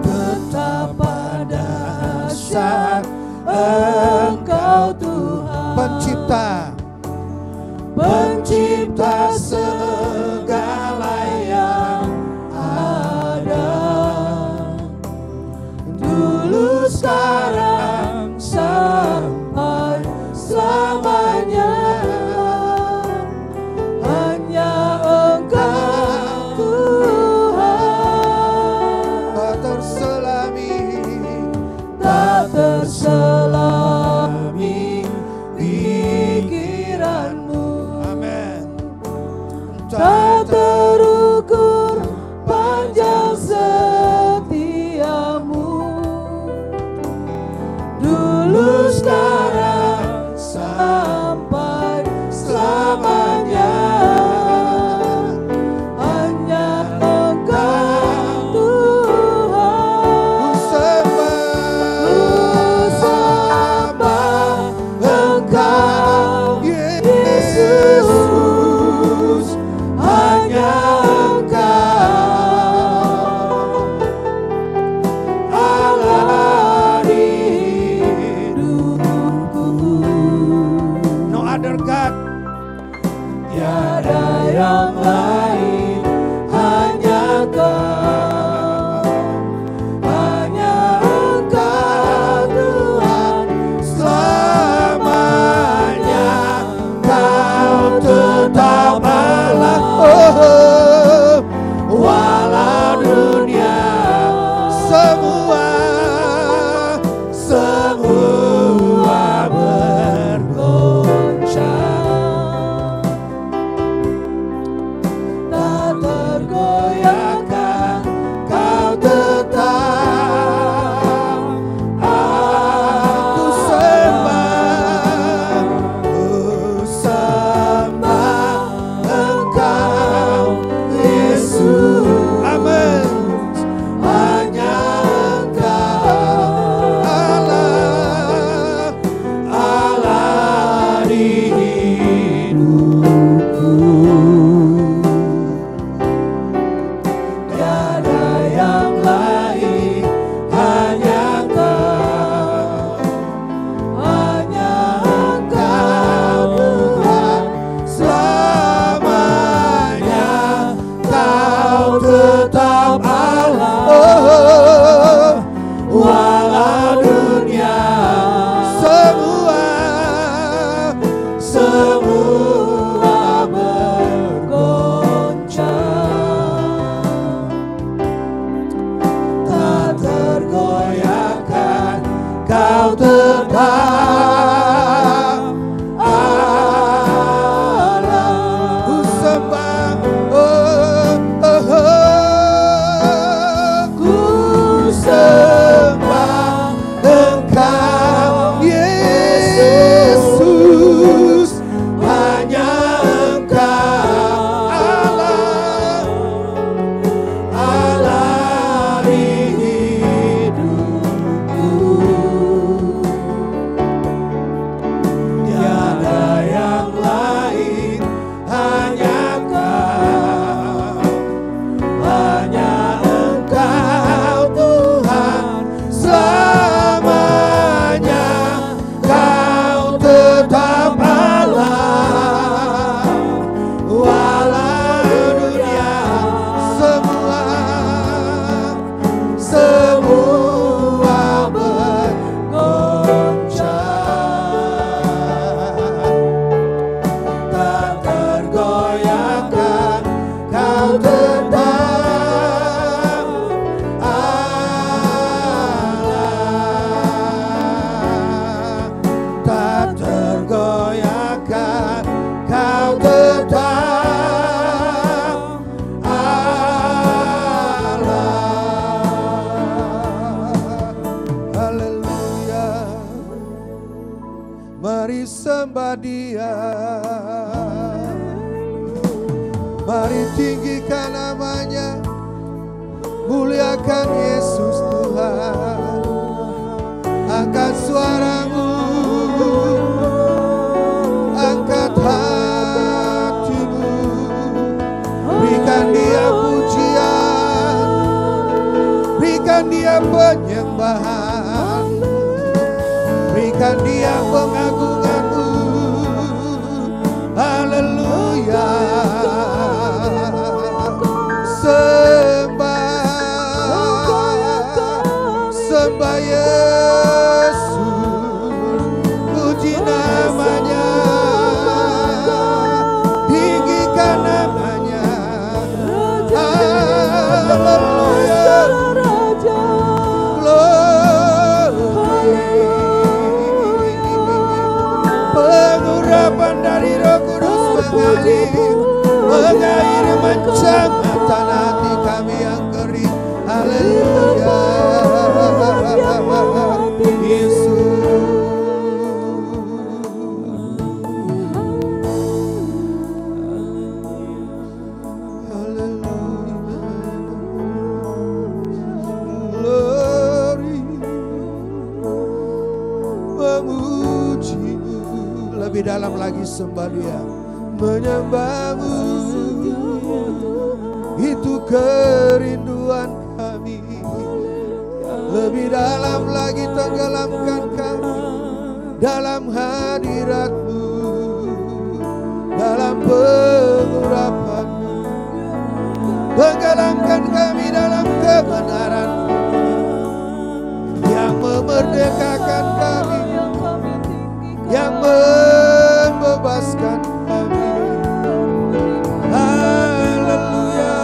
Betapa dahsyat Engkau Tuhan, Pencipta segala yang ada, dulu sekarang sampai selamanya. Hanya Engkau Tuhan, tak terselami pikiranmu. Amin. Mari sembah Dia, mari tinggikan namanya, muliakan Yesus Tuhan. Angkat suaramu, angkat hatimu, berikan Dia pujian, berikan Dia penyembahan, berikan Dia pengagunganmu. Haleluya. Sembah Yesus, puji namanya, tinggikan namanya. Haleluya. Pengurapan dari Roh Kudus mengalir menjamah tanah hati kami yang kering. Haleluya. Lebih dalam lagi sembah Dia, menyembah-Mu, itu kerinduan kami. Lebih dalam lagi tenggelamkan kami dalam hadirat-Mu, dalam pengurapan-Mu. Tenggelamkan kami dalam kebenaran-Mu yang memerdekakan kami, yang membebaskan kami. Haleluya.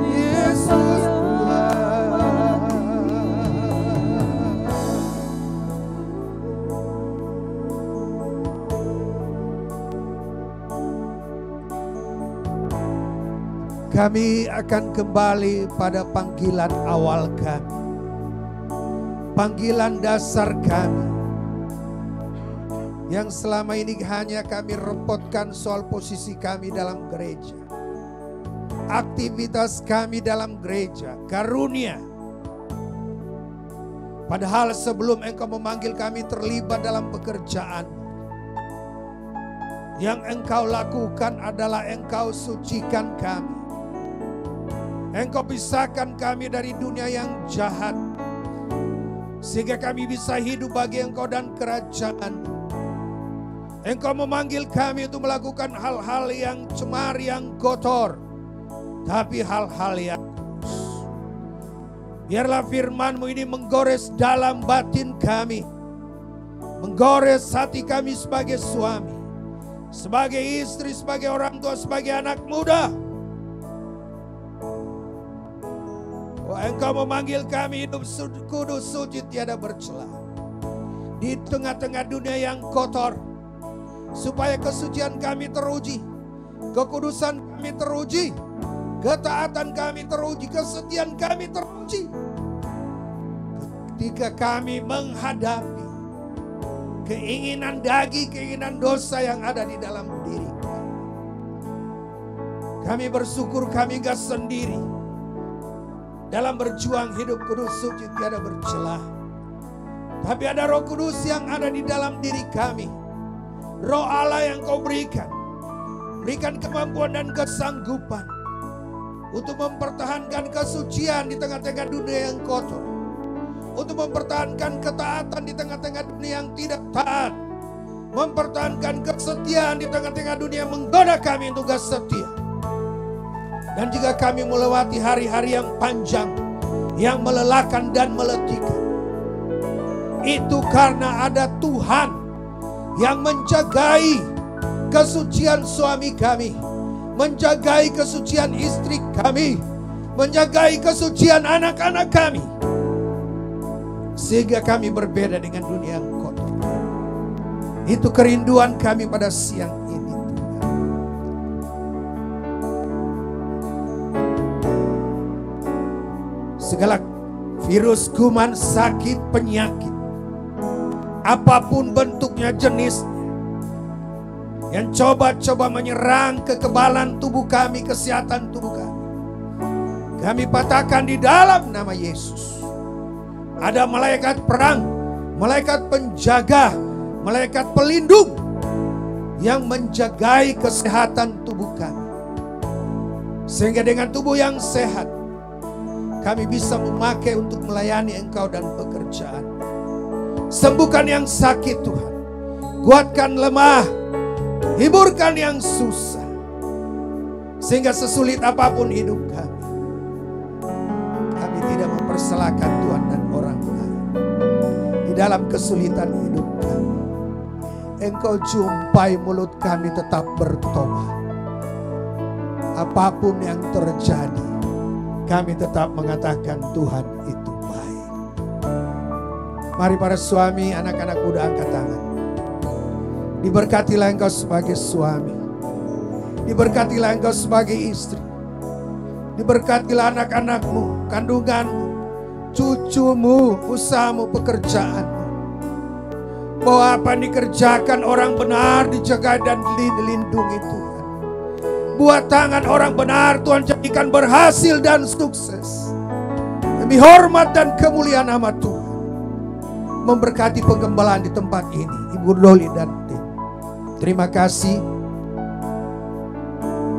Yesus Tuhan. Kami akan kembali pada panggilan awal kami, panggilan dasar kami, yang selama ini hanya kami repotkan soal posisi kami dalam gereja, aktivitas kami dalam gereja, karunia. Padahal sebelum Engkau memanggil kami terlibat dalam pekerjaan, yang Engkau lakukan adalah Engkau sucikan kami. Engkau pisahkan kami dari dunia yang jahat, sehingga kami bisa hidup bagi Engkau dan kerajaan. Engkau memanggil kami untuk melakukan hal-hal yang cemar, yang kotor, tapi hal-hal yang kudus. Biarlah firman-Mu ini menggores dalam batin kami, menggores hati kami sebagai suami, sebagai istri, sebagai orang tua, sebagai anak muda. Oh, Engkau memanggil kami hidup kudus, suci, tiada bercela di tengah-tengah dunia yang kotor, supaya kesucian kami teruji, kekudusan kami teruji, ketaatan kami teruji, kesetiaan kami teruji. Ketika kami menghadapi keinginan daging, keinginan dosa yang ada di dalam diri kami bersyukur kami gak sendiri dalam berjuang hidup kudus, suci, tiada bercelah. Tapi ada Roh Kudus yang ada di dalam diri kami, Roh Allah yang Kau berikan kemampuan dan kesanggupan untuk mempertahankan kesucian di tengah-tengah dunia yang kotor, untuk mempertahankan ketaatan di tengah-tengah dunia yang tidak taat, mempertahankan kesetiaan di tengah-tengah dunia yang menggoda kami untuk gak setia. Dan jika kami melewati hari-hari yang panjang, yang melelahkan dan meletihkan, itu karena ada Tuhan yang menjagai kesucian suami kami, menjagai kesucian istri kami, menjagai kesucian anak-anak kami, sehingga kami berbeda dengan dunia yang kotor. Itu kerinduan kami pada siang ini, Tuhan. Segala virus, kuman, sakit, penyakit apapun bentuknya, jenis, yang coba-coba menyerang kekebalan tubuh kami, kesehatan tubuh kami patahkan di dalam nama Yesus. Ada malaikat perang, malaikat penjaga, malaikat pelindung yang menjagai kesehatan tubuh kami. Sehingga dengan tubuh yang sehat, kami bisa memakai untuk melayani Engkau dan pekerjaan. Sembuhkan yang sakit Tuhan, kuatkan lemah, hiburkan yang susah. Sehingga sesulit apapun hidup kami, kami tidak mempersalahkan Tuhan dan orang lain. Di dalam kesulitan hidup kami, Engkau jumpai mulut kami tetap bertobat. Apapun yang terjadi, kami tetap mengatakan Tuhan itu baik. Mari para suami, anak-anak muda angkat tangan. Diberkatilah engkau sebagai suami, diberkatilah engkau sebagai istri, diberkatilah anak-anakmu, kandunganmu, cucumu, usahamu, pekerjaanmu. Bahwa apa yang dikerjakan orang benar dijaga dan dilindungi Tuhan. Buat tangan orang benar Tuhan jadikan berhasil dan sukses. Demi hormat dan kemuliaan nama Tuhan. Memberkati pengembalaan di tempat ini, Ibu Doli dan tim. Terima kasih.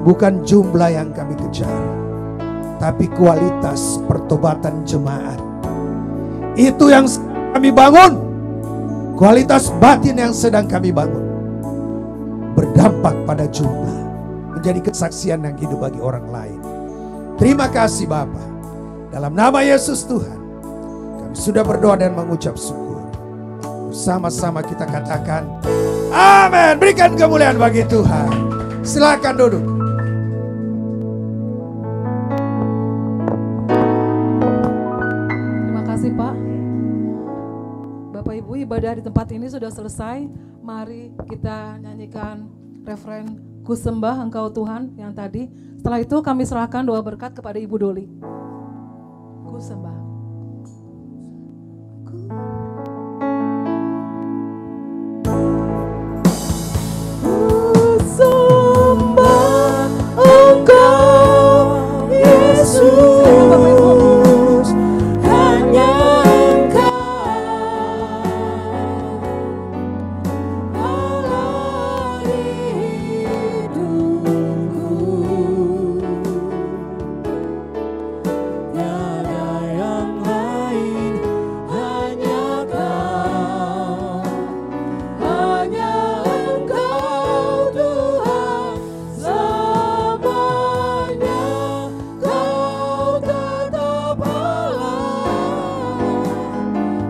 Bukan jumlah yang kami kejar, tapi kualitas pertobatan jemaat. Itu yang kami bangun. Kualitas batin yang sedang kami bangun berdampak pada jumlah, menjadi kesaksian yang hidup bagi orang lain. Terima kasih Bapa. Dalam nama Yesus Tuhan, kami sudah berdoa dan mengucap syukur. Bersama-sama kita katakan amin. Berikan kemuliaan bagi Tuhan. Silakan duduk. Terima kasih Pak. Bapak Ibu, ibadah di tempat ini sudah selesai. Mari kita nyanyikan referen Ku sembah Engkau Tuhan yang tadi. Setelah itu kami serahkan doa berkat kepada Ibu Doli. Ku sembah. Ku sembah Engkau Yesus, hanya Engkau Allah hidupku. Tiada yang lain, hanya Kau, hanya Engkau Tuhan selamanya. Kau tetap Allah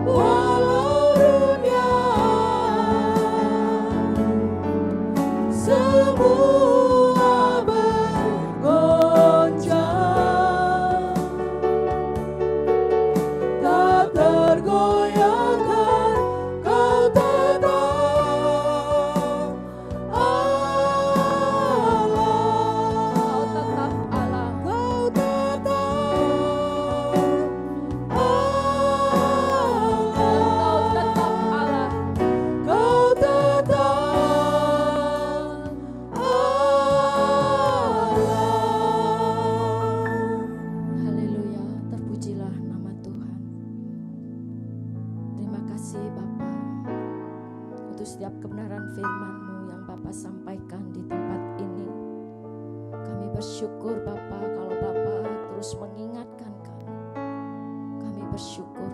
walau dunia semua bergoncang, tak tergoyahkan. Kau tetap Allah, Kau tetap Allah, Kau tetap Allah. Haleluya, terpujilah nama Tuhan. Terima kasih Bapa untuk setiap kebenaran firman-Mu yang Bapa sampaikan di tempat ini. Kami bersyukur Bapa kalau Bapa terus mengingatkan kami. Kami bersyukur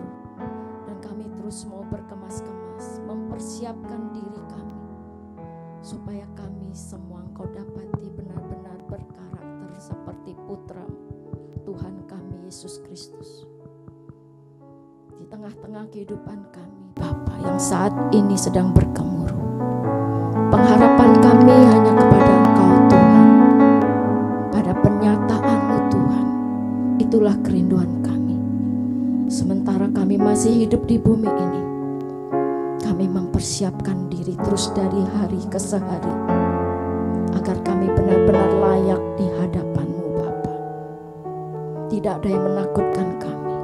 dan kami terus mau berkemas-kemas, mempersiapkan diri kami supaya kami semua Engkau dapati benar-benar berkarakter seperti putra Tuhan kami Yesus Kristus. Di tengah-tengah kehidupan kami Bapa yang saat ini sedang bergemuruh, pengharapan kami hanya kepada Engkau Tuhan, pada penyataanmu Tuhan. Itulah kerinduan kami. Sementara kami masih hidup di bumi ini, kami mempersiapkan diri terus dari hari ke sehari, agar kami benar-benar layak di hadapan-Mu Bapa. Tidak ada yang menakutkan kami,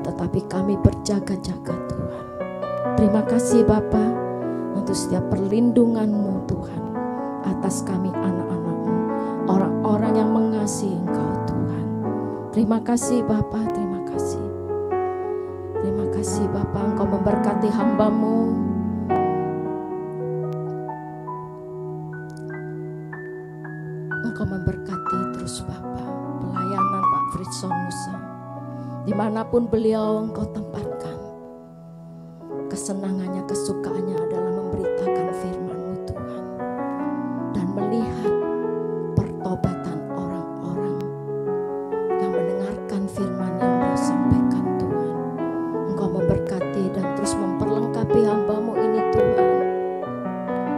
tetapi kami berjaga-jaga Tuhan. Terima kasih Bapa untuk setiap perlindungan-Mu Tuhan atas kami anak-anak-Mu, orang-orang yang mengasihi Engkau Tuhan. Terima kasih Bapa, terima kasih. Terima kasih Bapa, Engkau memberkati hamba-Mu. Engkau memberkati terus Bapa pelayanan Pak Fritson Musa. Dimanapun beliau Engkau tempatkan, kesenangannya, kesukaannya adalah memberitakan firman-Mu Tuhan dan melihat pertobatan orang-orang yang mendengarkan firman yang Beliau sampaikan Tuhan. Engkau memberkati dan terus memperlengkapi hamba-Mu ini Tuhan.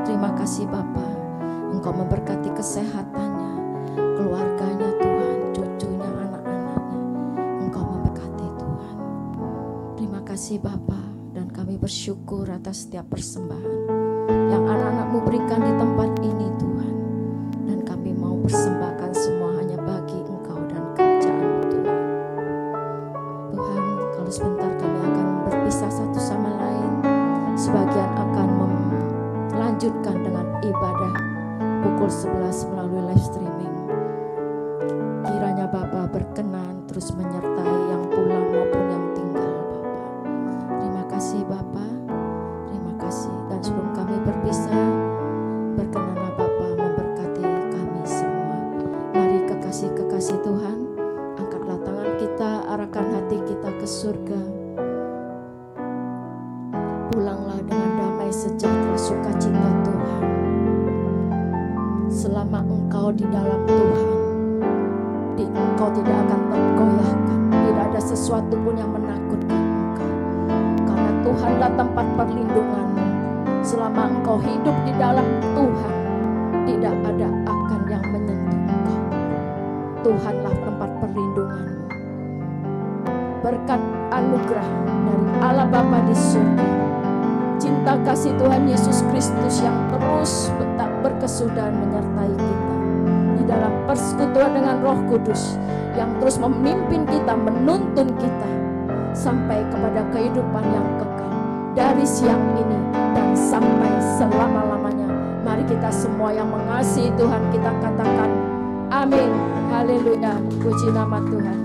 Terima kasih Bapa, Engkau memberkati kesehatannya, keluarganya Tuhan, cucunya, anak-anaknya. Engkau memberkati Tuhan. Terima kasih Bapa, dan kami bersyukur atas setiap persembahan yang anak-anak-Mu berikan di tempat ini Tuhan. Dan kami mau persembahkan semua hanya bagi Engkau dan kerajaan-Mu Tuhan. Tuhan, kalau sebentar kami akan berpisah satu sama lain, sebagian akan melanjutkan dengan ibadah pukul 11 melalui live streaming. Kiranya Bapa berkenan terus menyertai yang pulang maupun yang tinggal Bapa. Terima kasih Bapa, terima kasih. Dan sebelum kami berpisah, berkenanlah Bapa memberkati kami semua. Mari kekasih-kekasih Tuhan, angkatlah tangan kita, arahkan hati kita ke surga. Pulanglah dengan damai sejahtera sukacita Tuhan. Selama engkau di dalam Tuhan, engkau tidak akan tergoyahkan. Tidak ada sesuatu pun yang menakutkan engkau, karena Tuhanlah tempat perlindunganmu. Selama engkau hidup di dalam Tuhan, tidak ada akan yang menyentuh engkau. Tuhanlah tempat perlindunganmu. Berkat anugerah dari Allah Bapa di surga, cinta kasih Tuhan Yesus Kristus yang terus tak berkesudahan menyertai kita di dalam persekutuan dengan Roh Kudus yang terus memimpin kita, menuntun kita sampai kepada kehidupan yang kekal dari siang ini dan sampai selama-lamanya. Mari kita semua yang mengasihi Tuhan kita katakan amin. Haleluya, puji nama Tuhan.